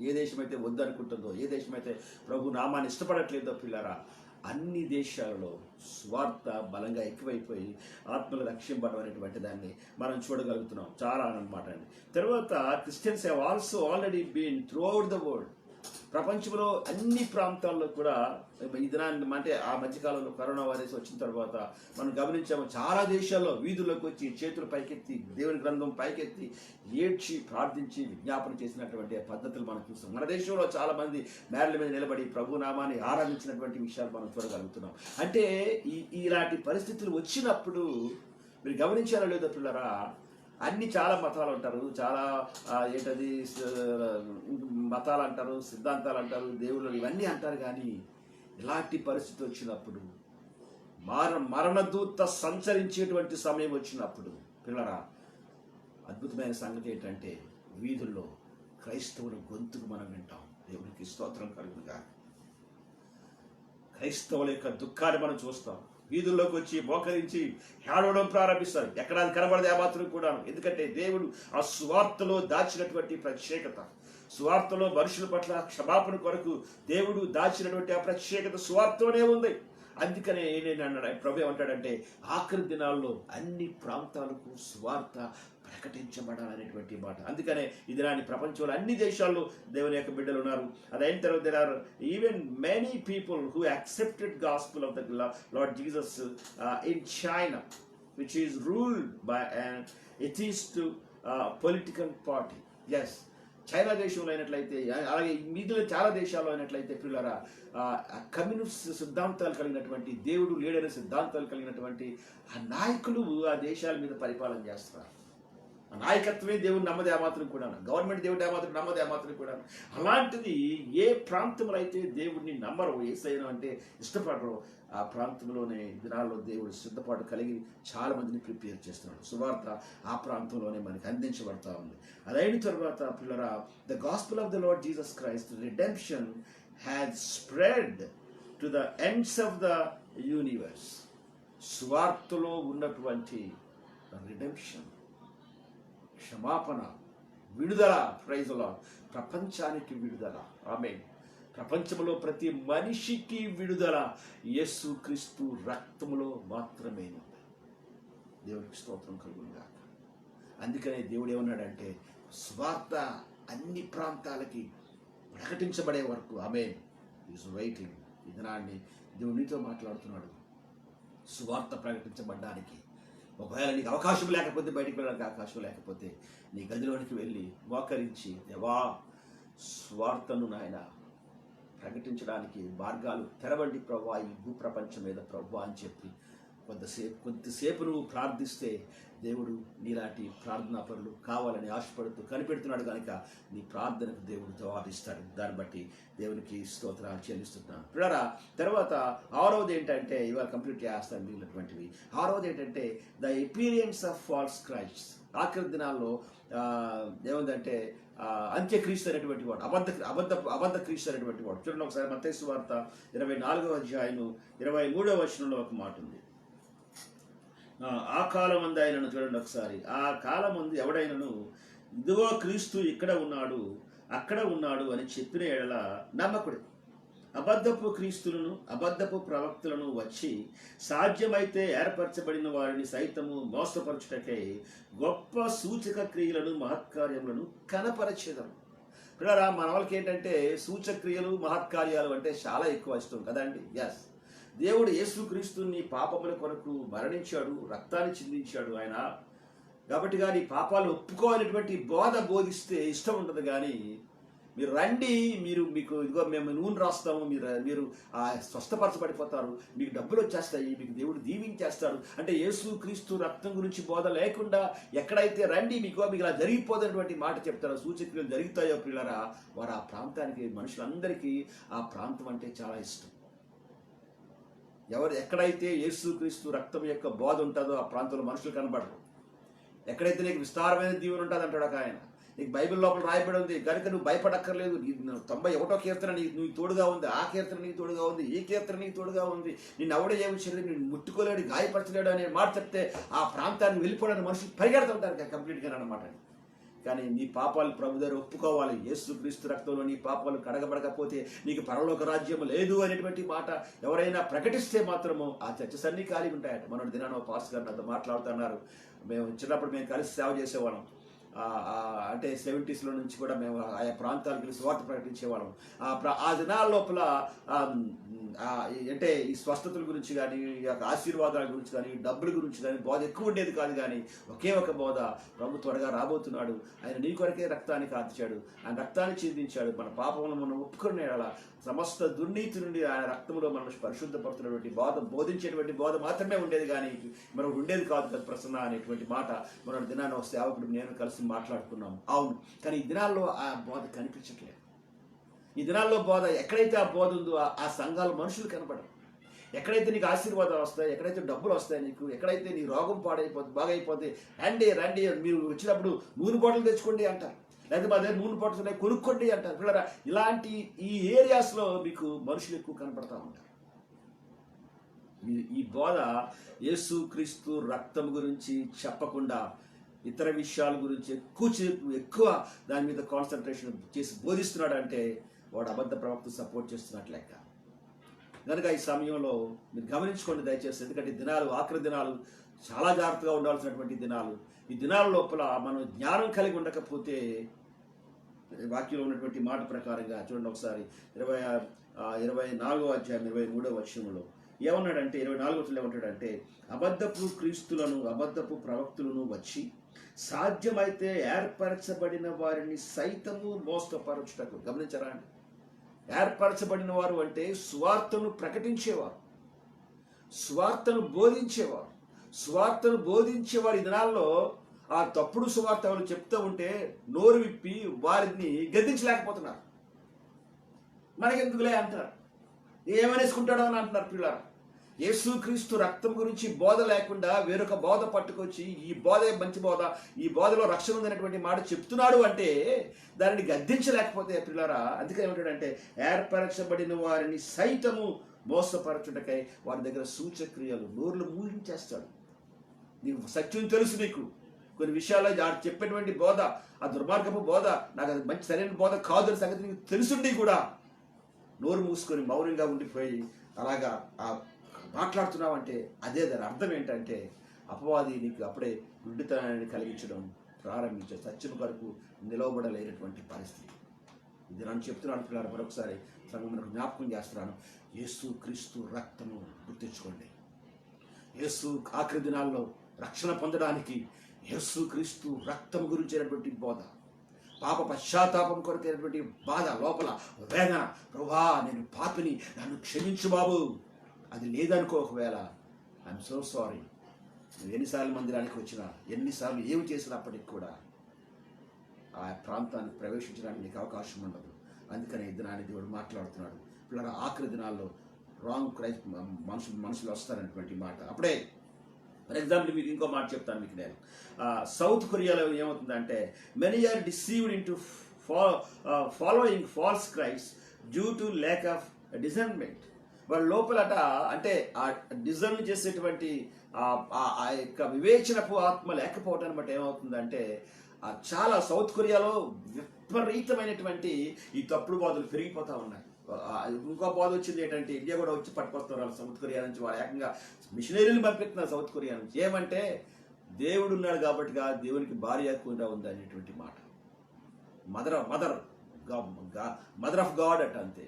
ఏ దేశమైతే వద్దనుకుంటుందో, ఏ దేశమైతే ప్రభు నామాన్ని ఇష్టపడట్లేదో పిల్లరా, అన్ని దేశాలలో స్వార్థ బలంగా ఎక్కువైపోయి ఆత్మలు రక్షింపడం అనేటువంటి దాన్ని మనం చూడగలుగుతున్నాం. చాలా అన్నమాట అండి. తర్వాత Christians have also already been throughout the world. ప్రపంచంలో అన్ని ప్రాంతాల్లో కూడా ఈ దినాన్ని, అంటే ఆ మధ్యకాలంలో కరోనా వైరస్ వచ్చిన తర్వాత మనం గమనించాము, చాలా దేశాల్లో వీధుల్లోకి వచ్చి చేతులు పైకెత్తి దేవుని గ్రంథం పైకెత్తి ఏడ్చి ప్రార్థించి విజ్ఞాపన చేసినటువంటి పద్ధతులు మనం చూస్తాం. మన దేశంలో చాలా మంది మేడల మీద నిలబడి ప్రభు నామాన్ని ఆరాధించినటువంటి విషయాలు మనం చూడగలుగుతున్నాం. అంటే ఇలాంటి పరిస్థితులు వచ్చినప్పుడు మీరు గమనించారో లేదో పిల్లరా, చాలా మతాలు అంటారు, చాలా ఏంటది మతాలు అంటారు, సిద్ధాంతాలు అంటారు, దేవుళ్ళు ఇవన్నీ అంటారు, కానీ ఇలాంటి పరిస్థితి వచ్చినప్పుడు, మరణదూత సంచరించేటువంటి సమయం వచ్చినప్పుడు పిల్లరా, అద్భుతమైన సంగతి ఏంటంటే వీధుల్లో క్రైస్తవుల గొంతుకు మనం వింటాం. దేవునికి స్తోత్రం కలుగునుగా. క్రైస్తవుల యొక్క దుఃఖాన్ని మనం చూస్తాం. వీధుల్లోకి వచ్చి మోకరించి ఏడవడం ప్రారంభిస్తారు. ఎక్కడ అది కనబడదు ఏమాత్రం కూడా. ఎందుకంటే దేవుడు ఆ సువార్తలో దాచినటువంటి ప్రత్యేకత, సువార్తలో మనుషుల పట్ల క్షమాపణ కొరకు దేవుడు దాచినటువంటి ఆ ప్రత్యేకత సువార్తలోనే ఉంది. అందుకనే నేను అన్నాడు ప్రభు ఏమంటాడంటే ఆఖరి దినాల్లో అన్ని ప్రాంతాలకు సువార్త ప్రకటించబడాలనేటువంటి మాట. అందుకనే ఈ దినాన్ని ప్రపంచంలో అన్ని దేశాల్లో దేవుని యొక్క బిడ్డలు ఉన్నారు. అది అయిన తర్వాత there are even many people who accepted gospel of the Lord Jesus in China, which is ruled by an atheist political party. Yes, China దేశంలో అయినట్లయితే, అలాగే మిగిలిన చాలా దేశాల్లో అయినట్లయితే పిల్లరా కమ్యూనిస్ట్ సిద్ధాంతాలు కలిగినటువంటి, దేవుడు లేడని సిద్ధాంతాలు కలిగినటువంటి ఆ నాయకులు ఆ దేశాల మీద పరిపాలన చేస్తున్నారు. ఆ నాయకత్వమే దేవుడు నమ్మది ఏమాత్రం కూడా, గవర్నమెంట్ దేవుడు ఏమాత్రం నమ్మది ఏమాత్రం కూడా. అలాంటిది ఏ ప్రాంతంలో అయితే దేవుడిని నమ్మరు, యేసయ్యను అంటే ఇష్టపడరు, ఆ ప్రాంతంలోనే దినాల్లో దేవుడు సిద్ధపాటు కలిగి చాలా మందిని ప్రిపేర్ చేస్తున్నాడు. సువార్త ఆ ప్రాంతంలోనే మనకి అందించబడతా ఉంది. అదైన తర్వాత పిల్లరా the gospel of the lord Jesus Christ redemption has spread to the ends of the universe. సువార్తలో ఉన్నటువంటి రిడెంప్షన్, క్షమాపణ, విడుదల, ప్రైజ్ ది లార్డ్, ప్రపంచానికి విడుదల. ఆమేన్. ప్రపంచంలో ప్రతి మనిషికి విడుదల యేసు క్రీస్తు రక్తములో మాత్రమే ఉంది. దేవుడికి స్తోత్రం కలుగునుగాక. అందుకనే దేవుడు ఏమన్నాడంటే స్వార్థ అన్ని ప్రాంతాలకి ప్రకటించబడే వరకు ఆమేన్ ఈజ్ వెయిటింగ్. ఈ దినాన్ని దేవుడు నీతో మాట్లాడుతున్నాడు. సువార్త ప్రకటించబడ్డానికి ఒకవేళ నీకు అవకాశం లేకపోతే, బయటికి వెళ్ళడానికి అవకాశం లేకపోతే, నీ గదిలోనికి వెళ్ళి మోకరించి దేవా స్వార్థను నాయన ప్రకటించడానికి మార్గాలు తెరవండి ప్రభువా ఈ భూప్రపంచం మీద ప్రభువా అని చెప్పి కొద్దిసేపు నువ్వు ప్రార్థిస్తే దేవుడు నీలాంటి ప్రార్థనా పరులు కావాలని ఆశపడుతూ కనిపెడుతున్నాడు కనుక నీ ప్రార్థనకు దేవుడు జవాబిస్తాడు. దాన్ని బట్టి దేవునికి స్తోత్రాలు చెల్లిస్తున్నాను. పిల్లరా తర్వాత ఆరవది ఏంటంటే, ఇవాళ కంప్లీట్ చేస్తాను మిగిలినటువంటివి. ఆరవది ఏంటంటే the experience of false Christ. ఆఖరి దినాల్లో ఏముందంటే అంత్యక్రీస్తు అనేటువంటి వాడు, అబద్ధ క్రీస్తు అనేటువంటి వాడు. చూడండి ఒకసారి మత్తయి సువార్త 24వ అధ్యాయం 23వ వచనంలో ఒక మాట ఉంది. ఆ కాలం అందు ఆయనను చూడండి ఒకసారి. ఆ కాలం ముందు ఎవడైనను ఇదిగో క్రీస్తు ఇక్కడ ఉన్నాడు అక్కడ ఉన్నాడు అని చెప్పిన ఎడల నమ్మకుడు. అబద్ధపు క్రీస్తులను అబద్ధపు ప్రవక్తలను వచ్చి సాధ్యమైతే ఏర్పరచబడిన వారిని సైతము మోసపరచుటకై గొప్ప సూచక క్రియలను మహత్కార్యములను కనపరచెదరు. పిల్లరా మన వాళ్ళకి ఏంటంటే సూచక్రియలు మహత్కార్యాలు అంటే చాలా ఎక్కువ ఇష్టం కదండి. ఎస్, దేవుడు యేసుక్రీస్తుని పాపముల కొరకు మరణించాడు, రక్తాన్ని చిందించాడు ఆయన. కాబట్టి కానీ పాపాలు ఒప్పుకోవాలనేటువంటి బోధ బోధిస్తే ఇష్టం ఉంటుంది. కానీ మీరు రండి, మీకు ఇదిగో మేము నూనె రాస్తాము, మీరు స్వస్థపరచబడిపోతారు, మీకు డబ్బులు వచ్చేస్తాయి, మీకు దేవుడు దీవించేస్తాడు అంటే యేసుక్రీస్తు రక్తం గురించి బోధ లేకుండా ఎక్కడైతే రండి మీకు ఇలా జరిగిపోదనేటువంటి మాట చెప్తారో, సూచక్రియలు జరుగుతాయో పిల్లరా, వారు ఆ ప్రాంతానికి మనుషులందరికీ ఆ ప్రాంతం అంటే చాలా ఇష్టం. ఎక్కడైతే యేసుక్రీస్తు రక్తం యొక్క బోధ ఉంటుందో ఆ ప్రాంతంలో మనుషులు కనబడరు. ఎక్కడైతే నీకు విస్తారమైన దీవెన ఉంటుంది అంటాడు ఒక ఆయన, నీకు బైబిల్ లోపల రాయబడి ఉంది కనుక నువ్వు భయపడక్కర్లేదు, 91వ కీర్తన నీకు తోడుగా ఉంది, ఆ కీర్తన నీకు తోడుగా ఉంది, ఈ కీర్తన నీకు తోడుగా ఉంది, నిన్ను ఎవడే ఏమి చేయలేదు, నిన్ను ముట్టుకోలేడు, గాయపరచలేడు అనే మాట చెప్తే ఆ ప్రాంతాన్ని వెళ్ళిపోవడానికి మనుషులు పరిగెడుతుంటారు కంప్లీట్గా అన్నమాట. కానీ నీ పాపాలు ప్రభు దగ్గర ఒప్పుకోవాలి. యేసుక్రీస్తు రక్తంలో నీ పాపాలు కడగబడకపోతే నీకు పరలోక రాజ్యం లేదు అనేటువంటి మాట ఎవరైనా ప్రకటిస్తే మాత్రము ఆ చర్చస్ అన్నీ ఖాళీ ఉంటాయట. మన దినాన పాస్ గారు నాతో మాట్లాడుతున్నారు. మేము చిన్నప్పుడు మేము కలిసి సేవ చేసేవాళ్ళం. అంటే 70s నుంచి కూడా మేము ఆయా ప్రాంతాలకు వెళ్ళి స్వార్థ ప్రకటించేవాళ్ళం. ఆ దినాల లోపల అంటే ఈ స్వస్థతల గురించి కానీ, ఈ యొక్క ఆశీర్వాదాల గురించి కానీ, డబ్బుల గురించి కానీ బోధ ఎక్కువ ఉండేది కాదు. కానీ ఒకే ఒక బోధ, ప్రభు త్వరగా రాబోతున్నాడు, ఆయన నీ కొరకే రక్తాన్ని కార్చాడు, ఆయన రక్తాన్ని చిందించాడు, మన పాపములను మనం ఒప్పుకునేలా సమస్త దుర్నీతి నుండి ఆయన రక్తంలో మనం పరిశుద్ధపడుతున్నటువంటి బోధించేటువంటి బోధ మాత్రమే ఉండేది. కానీ మనం ఉండేది కాదు కదా ప్రసన్న అనేటువంటి మాట మన దినాన్ని సేవకుడు నేను కలిసి మాట్లాడుకున్నాం. అవును, కానీ ఈ దినాల్లో ఆ బోధ కనిపించట్లేదు. ఈ దినాల్లో బోధ ఎక్కడైతే ఆ బోధ ఉందో ఆ సంఘాలు మనుషులు కనపడరు. ఎక్కడైతే నీకు ఆశీర్వాదాలు వస్తాయి, ఎక్కడైతే డబ్బులు వస్తాయి నీకు, ఎక్కడైతే నీ రోగం బాగైపోతే రండి మీరు వచ్చినప్పుడు నూనె బాటలు తెచ్చుకోండి అంటారు, లేకపోతే మా దగ్గర నూనె బాటలు కొనుక్కోండి అంటారు. పిల్లరా ఇలాంటి ఈ ఏరియాస్లో మీకు మనుషులు ఎక్కువ కనపడతా ఉంటారు. ఈ బోధ యేసు క్రీస్తు రక్తం గురించి చెప్పకుండా ఇతర విషయాల గురించి ఎక్కువ దాని మీద కాన్సన్ట్రేషన్ చేసి బోధిస్తున్నాడు అంటే వాడు అబద్ధ ప్రవక్త సపోర్ట్ చేస్తున్నట్లు లెక్క. కనుక ఈ సమయంలో మీరు గమనించుకోండి దయచేసి, ఎందుకంటే దినాలు ఆఖరి దినాలు, చాలా జాగ్రత్తగా ఉండాల్సినటువంటి దినాలు. ఈ దినాల లోపల మనం జ్ఞానం కలిగి ఉండకపోతే, వాక్యంలో ఉన్నటువంటి మాట ప్రకారంగా చూడండి ఒకసారి 24వ అధ్యాయం 23వ వచనంలో ఏమన్నాడంటే, 24వ వచనంలో ఏమంటాడంటే, అబద్ధపు క్రీస్తులను అబద్ధపు ప్రవక్తులను వచ్చి సాధ్యమైతే ఏర్పరచబడిన వారిని సైతము మోసపరచుటకు. గమనించరా అండి, ఏర్పరచబడిన వారు అంటే సువార్తను ప్రకటించేవారు, సువార్తను బోధించేవారు. సువార్తను బోధించేవారు ఈ దినాల్లో ఆ తప్పుడు సువార్త వాళ్ళు చెప్తూ ఉంటే నోరు విప్పి వారిని గద్దించలేకపోతున్నారు. మనకెందుకులే అంటారు, ఏమనేసుకుంటాడో అని అంటున్నారు పిల్లలు. యేసుక్రీస్తు రక్తం గురించి బోధ లేకుండా వేరొక బోధ పట్టుకొచ్చి ఈ బోధే మంచి బోధ, ఈ బోధలో రక్షణ ఉందనేటువంటి మాట చెప్తున్నాడు అంటే దానిని గద్దించలేకపోతే పిల్లరా. అందుకే ఏమంటాడంటే, ఏర్పరచబడిన వారిని సైతము మోసపరచుటకై వారి దగ్గర సూచక్రియలు, నోర్లు మూయించేస్తాడు. నీకు సత్యం తెలుసు, నీకు కొన్ని విషయాల్లో చెప్పేటువంటి బోధ ఆ దుర్మార్గపు బోధ, నాకు అది మంచి సరైన బోధ కాదు అనే సంగతి నీకు తెలుసుండి కూడా నోరు మూసుకొని మౌనంగా ఉండిపోయి అలాగా మాట్లాడుతున్నావు అంటే అదే దాని అర్థం ఏంటంటే అపవాది నీకు అప్పుడే గుడ్డితనాన్ని కలిగించడం ప్రారంభించే, సత్యం కొరకు నిలవబడలేనటువంటి పరిస్థితి. ఇది నన్ను చెప్తున్నాను పిల్లలు, మరొకసారి సంఘం జ్ఞాపకం చేస్తున్నాను. యేసు క్రీస్తు రక్తము గుర్తించుకోండి. యేసు ఆఖరి దినాల్లో రక్షణ పొందడానికి యేసు క్రీస్తు రక్తం గురించినటువంటి బోధ, పాప పశ్చాత్తాపం కొరకైనటువంటి బాధ, లోపల వేదన, ప్రభువా నేను పాపిని, నన్ను క్షమించు బాబు, అది లేదనుకో ఒకవేళ, ఐఎమ్ సో సారీ. నువ్వు ఎన్నిసార్లు మందిరానికి వచ్చినా, ఎన్నిసార్లు ఏమి చేసినప్పటికి కూడా ఆ ప్రాంతానికి ప్రవేశించడానికి నీకు అవకాశం ఉండదు. అందుకని దినాన్ని దేవుడు మాట్లాడుతున్నాడు. పిల్లల ఆఖరి దినాల్లో రాంగ్ క్రైస్ట్ మనుషులు వస్తారనేటువంటి మాట. అప్పుడే ఫర్ ఎగ్జాంపుల్ మీకు ఇంకో మాట చెప్తాను మీకు నేను. సౌత్ కొరియాలో ఏమవుతుందంటే, many are deceived into following false Christ due to lack of discernment. వాళ్ళ లోపలట అంటే ఆ డిజర్న్ చేసేటువంటి ఆ యొక్క వివేచనపు ఆత్మ లేకపోవటం బట్టి ఏమవుతుందంటే, చాలా సౌత్ కొరియాలో విపరీతమైనటువంటి ఈ తప్పుడు బాధలు పెరిగిపోతూ ఉన్నాయి. ఇంకో బాధ వచ్చింది ఏంటంటే, ఇండియా కూడా వచ్చి పట్టుకొస్తున్నారు సౌత్ కొరియా నుంచి. వాళ్ళు ఏకంగా మిషనరీలు పంపిస్తున్నారు సౌత్ కొరియా నుంచి. ఏమంటే దేవుడు ఉన్నాడు కాబట్టి దేవునికి భార్య కూడా ఉంది అనేటువంటి మాట. మదర్ ఆఫ్ గాడ్ అట, అంతే.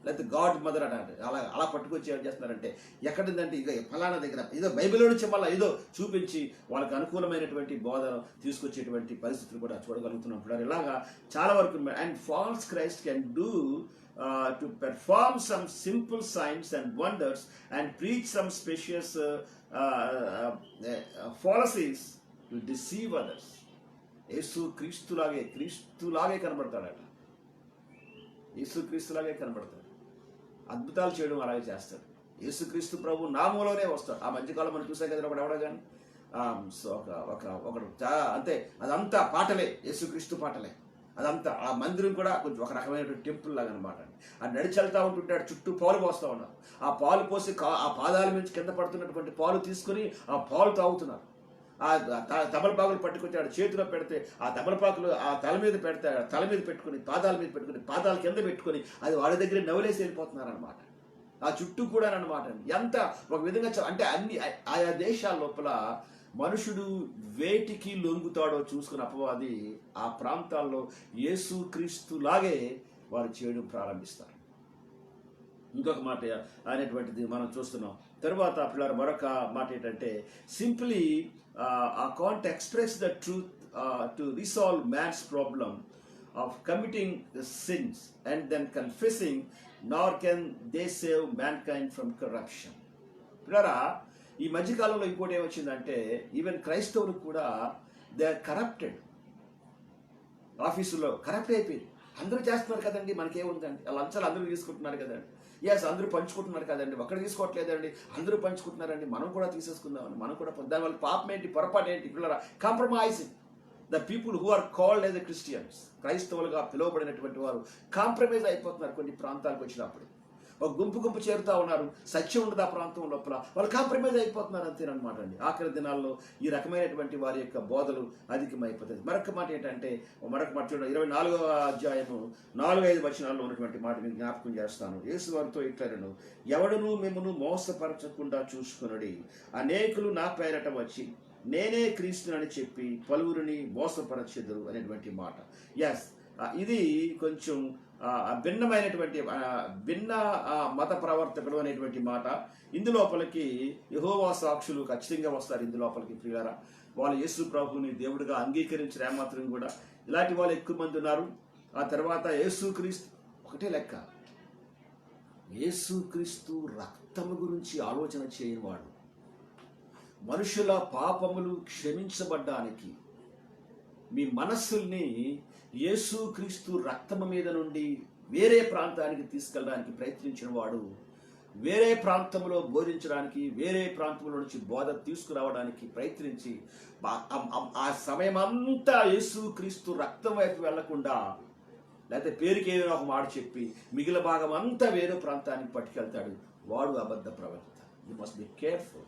లేకపోతే గాడ్ మదర్ అట. అలా పట్టుకొచ్చి ఏం చేస్తున్నారంటే, ఎక్కడిందంటే ఇక ఫలానా దగ్గర ఏదో బైబిల్లో నుంచి మళ్ళీ ఏదో చూపించి వాళ్ళకి అనుకూలమైనటువంటి బోధన తీసుకొచ్చేటువంటి పరిస్థితులు కూడా చూడగలుగుతున్నాం. ఇలాగా చాలా వరకు. And false Christ can do to perform some simple signs and wonders and preach some specious fallacies to deceive others. యేసు క్రీస్తులాగే కనబడతాడట. యేసు క్రీస్తులాగే కనబడతాడు. అద్భుతాలు చేయడం అలాగే చేస్తాడు. యేసుక్రీస్తు ప్రభు నామంలోనే వస్తాడు. ఆ మధ్యకాలం మనం చూసాం కదా, ఒకడు ఎవడో కానీ ఒకడు అంతే, అదంతా పాటలే, యేసుక్రీస్తు పాటలే అదంతా. ఆ మందిరం కూడా కొంచెం ఒక రకమైనటువంటి టెంపుల్ లాగా అనమాట. ఆ నడిచెళ్తా ఉంటుంటాడు, చుట్టూ పాలు పోస్తూ ఉన్నారు. ఆ పాలు పోసి ఆ పాదాల నుంచి కింద పడుతున్నటువంటి పాలు తీసుకుని ఆ పాలు తాగుతున్నారు. ఆ తమలపాకులు పట్టుకొచ్చాడు, చేతిలో పెడితే ఆ తమలపాకులు ఆ తల మీద పెడతాడు, తల మీద పెట్టుకుని పాదాల మీద పెట్టుకుని పాదాల కింద పెట్టుకుని అది వాళ్ళ దగ్గర నవలేసి వెళ్ళిపోతున్నారు అనమాట. ఆ చుట్టూ కూడా అనమాట. ఎంత ఒక విధంగా అంటే అన్ని ఆయా దేశాల లోపల మనుషుడు వేటికి లొంగుతాడో చూసుకున్న అపవాది ఆ ప్రాంతాల్లో యేసు క్రీస్తులాగే వారు చేయడం ప్రారంభిస్తారు. ఇంకొక మాట అనేటువంటిది మనం చూస్తున్నాం. తర్వాత పిల్లలు మరొక మాట ఏంటంటే, simply can't express the truth to resolve man's problem of committing sins and then confessing, nor can they save mankind from corruption. పిల్లరా, ఈ మధ్యకాలంలో ఇంకోటి ఏమొచ్చిందంటే, ఈవెన్ క్రైస్తవులు కూడా దే ఆర్ కరప్టెడ్. ఆఫీసులో కరప్ట్ అయిపోయింది. అందరూ చేస్తున్నారు కదండి, మనకేముందండి, లంచాలు అందరూ తీసుకుంటున్నారు కదండి, ఎస్ అందరూ పంచుకుంటున్నారు కదండి, ఒక్కడు తీసుకోవట్లేదండి, అందరూ పంచుకుంటున్నారండి, మనం కూడా తీసేసుకుందామని, మనం కూడా దానివల్ల పాపం ఏంటి, పొరపాటు ఏంటి పిల్లరా? Compromising the people who are called as a Christians. క్రైస్తవులుగా పిలువబడినటువంటి వారు కాంప్రమైజ్ అయిపోతున్నారు కొన్ని ప్రాంతాలకు వచ్చినప్పుడు. ఒక గుంపు చేరుతా ఉన్నారు. సత్యం ఉండదు ఆ ప్రాంతం లోపల, వాళ్ళు కాంప్రమైజ్ అయిపోతున్నారు అంతేనమాట అండి. ఆఖరి దినాల్లో ఈ రకమైనటువంటి వారి యొక్క బోధలు అధికమైపోతుంది. మరొక మాట ఏంటంటే, మరొక మాట చూడండి, 24వ అధ్యాయము 4-5 వచనాల్లో ఉన్నటువంటి మాట మీకు జ్ఞాపకం చేస్తాను. యేసు వారితో ఇట్లనెను, ఎవడును మిమ్మును మోసపరచకుండా చూసుకొనుడి. అనేకులు నా పేరట వచ్చి నేనే క్రీస్తునని చెప్పి పలువురిని మోసపరచెదరు అనేటువంటి మాట. ఎస్, ఇది కొంచెం భిన్నమైనటువంటి భిన్న మత ప్రవర్తకుడు అనేటువంటి మాట. ఇందులోపలికి యెహోవా సాక్షులు ఖచ్చితంగా వస్తారు ఇందులోపలికి. ప్రియులారా, వాళ్ళు యేసు ప్రభువుని దేవుడిగా అంగీకరించిన ఏమాత్రం కూడా ఇలాంటి వాళ్ళు ఎక్కువ మంది ఉన్నారు. ఆ తర్వాత యేసుక్రీస్తు ఒకటే లెక్క, యేసుక్రీస్తు రక్తము గురించి ఆలోచన చేయనివాడు. మనుషుల పాపములు క్షమించబడ్డానికి మీ మనస్సుల్ని యేసుక్రీస్తు రక్తము మీద నుండి వేరే ప్రాంతానికి తీసుకెళ్ళడానికి ప్రయత్నించిన వాడు, వేరే ప్రాంతంలో బోధించడానికి, వేరే ప్రాంతంలో నుంచి బోధ తీసుకురావడానికి ప్రయత్నించి ఆ సమయమంతా యేసుక్రీస్తు రక్తం వైపు వెళ్లకుండా, లేకపోతే పేరుకి ఏదైనా ఒక మాట చెప్పి మిగిలిన భాగం అంతా వేరే ప్రాంతానికి పట్టుకెళ్తాడు. వాడు అబద్ధ ప్రవక్త. You must be careful.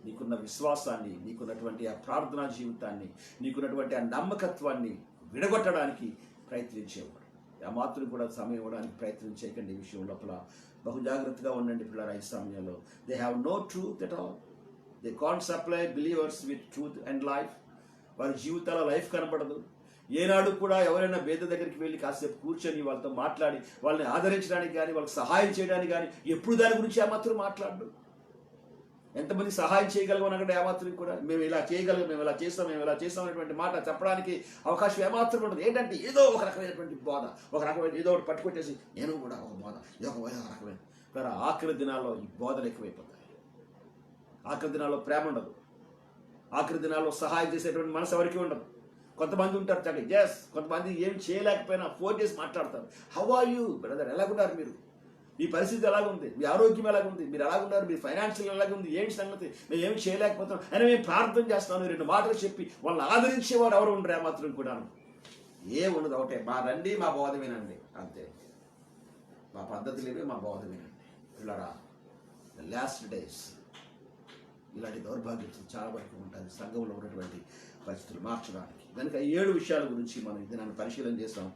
నీకున్న విశ్వాసాన్ని, నీకున్నటువంటి ఆ ప్రార్థనా జీవితాన్ని, నీకున్నటువంటి ఆ నమ్మకత్వాన్ని విడగొట్టడానికి ప్రయత్నించేవాడు. ఆ మాత్రం కూడా సమయం ఇవ్వడానికి ప్రయత్నం చేయకండి. ఈ విషయం లోపల బహు జాగ్రత్తగా ఉండండి పిల్లలు. ఈ సమయంలో they have no truth at all. They can't supply believers with truth and life. వారి జీవితాల లైఫ్ కనపడదు. ఏనాడు కూడా ఎవరైనా వేద దగ్గరికి వెళ్ళి కాసేపు కూర్చొని వాళ్ళతో మాట్లాడి వాళ్ళని ఆదరించడానికి కానీ, వాళ్ళకి సహాయం చేయడానికి కానీ ఎప్పుడు దాని గురించి ఏమాత్రం మాట్లాడు. ఎంతమంది సహాయం చేయగలమని అక్కడ ఏమాత్రం కూడా మేము ఇలా చేయగలం, మేము ఇలా చేస్తాం, మేము ఇలా చేస్తాం అనేటువంటి మాట చెప్పడానికి అవకాశం ఏమాత్రం ఉండదు. ఏంటంటే ఏదో ఒక రకమైనటువంటి బోధ, ఒక రకమైన ఏదో ఒకటి పట్టుకొట్టేసి నేను కూడా ఒక బోధ, ఇది ఒక రకమైన. కానీ ఆఖరి దినాల్లో ఈ బోధలు ఎక్కువైపోతాయి. ఆఖరి దినాల్లో ప్రేమ ఉండదు. ఆఖరి దినాల్లో సహాయం చేసేటువంటి మనసు ఎవరికి ఉండదు. కొంతమంది ఉంటారు చక్కగా, జస్ కొంతమంది ఏం చేయలేకపోయినా ఫోన్ చేసి మాట్లాడతారు. హౌ ఆర్ యూ బ్రదర్, ఎలాగున్నారు మీరు, మీ పరిస్థితి ఎలాగుంది, మీ ఆరోగ్యం ఎలాగుంది, మీరు ఎలాగున్నారు, మీ ఫైనాన్షియల్ ఎలాగుంది, ఏంటి సంగతి, మేము ఏమి చేయలేకపోతాం అని మేము ప్రార్థన చేస్తాను. 2 మాటలు చెప్పి వాళ్ళని ఆదరించేవారు ఎవరు ఉండరు ఏమాత్రం కూడాను. ఏ ఉండదు. ఒకటే, మా రండి, మా బోధ వినండి, అంతే. మా పద్ధతులు ఇవి, మా బోధ వినండి. పిల్లరా, లాస్ట్ డేస్ ఇలాంటి దౌర్భాగ్యం చాలా వరకు ఉంటుంది సంఘంలో ఉన్నటువంటి పరిస్థితులు మార్చడానికి. కనుక 7 విషయాల గురించి మనం ఈ దినాన్ని పరిశీలన చేస్తాం.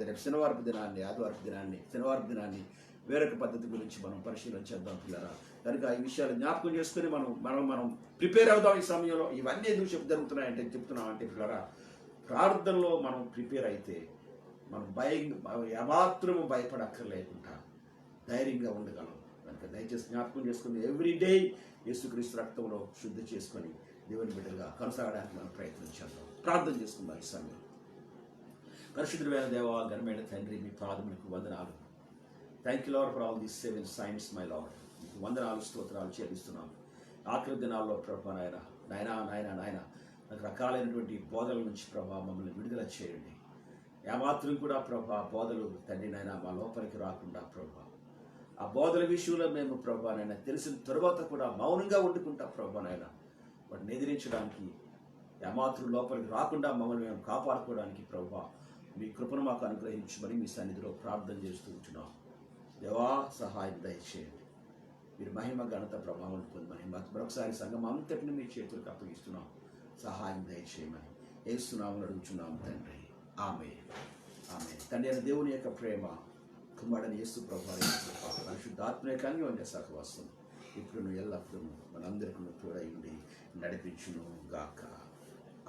రేపు శనివారపు దినాన్ని, ఆదివారపు దినాన్ని, శనివారపు దినాన్ని వేరొక పద్ధతి గురించి మనం పరిశీలన చేద్దాం పిల్లరా. కనుక ఈ విషయాలు జ్ఞాపకం చేసుకుని మనం ప్రిపేర్ అవుదాం. ఈ సమయంలో ఇవన్నీ ఎందుకు జరుగుతున్నాయంటే చెప్తున్నామంటే పిల్లరా, ప్రార్థనలో మనం ప్రిపేర్ అయితే మనం ఏమాత్రము భయపడక్కర్లేకుండా ధైర్యంగా ఉండగలం. కనుక దయచేసి జ్ఞాపకం చేసుకుని ఎవ్రీడే యేసుక్రీస్తు రక్తంలో శుద్ధి చేసుకొని దేవుని బిడ్డలుగా కొనసాగడానికి మనం ప్రయత్నం చేద్దాం. ప్రార్థన చేసుకుందాం ఈ సమయం. పరిశుద్ధుడైన దేవా, ఘనమైన తండ్రి, మీ పాదములకు వందనాలు. Thank you lord for all these 7 signs my lord. మీకు వందనాలు, స్తోత్రాలు చెల్లిస్తున్నాం. ఆఖరి దినాల్లో ప్రభా నాయన రకరకాలైనటువంటి బోధల నుంచి ప్రభా మమ్మల్ని విడుదల చేయండి. ఏమాత్రం కూడా ప్రభా బోధలు తండ్రి నాయన మా లోపలికి రాకుండా ప్రభా, ఆ బోధల విషయంలో మేము ప్రభా నాయన తెలిసిన తర్వాత కూడా మౌనంగా వండుకుంటా ప్రభా నాయన వాటిని ఎదిరించడానికి, ఏమాత్రం లోపలికి రాకుండా మమ్మల్ని మేము కాపాడుకోవడానికి ప్రభా మీ కృపను మాకు అనుగ్రహించమని మీ సన్నిధిలో ప్రార్థన చేస్తూ ఉంటున్నాం. దేవా, సహాయం దయచేయండి. మీరు మహిమ, ఘనత, ప్రభావం పొందమని మరొకసారి సంఘం అంతటిని మీ చేతులకు అప్పగిస్తున్నాం. సహాయం దయచేయమని యేసునామములో అడుగుచున్నాం తండ్రి. ఆమేన్. ఆమేన్. తండ్రి అయిన దేవుని యొక్క ప్రేమ, కుమారుడైన యేసు ప్రభువు పరిశుద్ధాత్మ యొక్క అన్యోన్య సహవాసం ఇప్పుడు ఎల్లప్పుడూ మనందరికీ తోడై ఉండి నడిపించును గాక.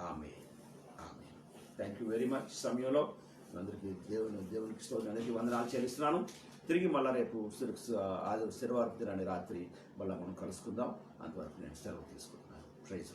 ఆమేన్. ఆమేన్. Thank you very much. సమయంలో అందరికీ దేవునికి స్తోత్రానికి వందనాలు చెల్లిస్తున్నాను. తిరిగి మళ్ళీ రేపు శనివారం దినాన్ని రాత్రి మళ్ళీ మనం కలుసుకుందాం. అంతవరకు నేను సెలవు తీసుకుంటున్నాను. ప్రైజ్.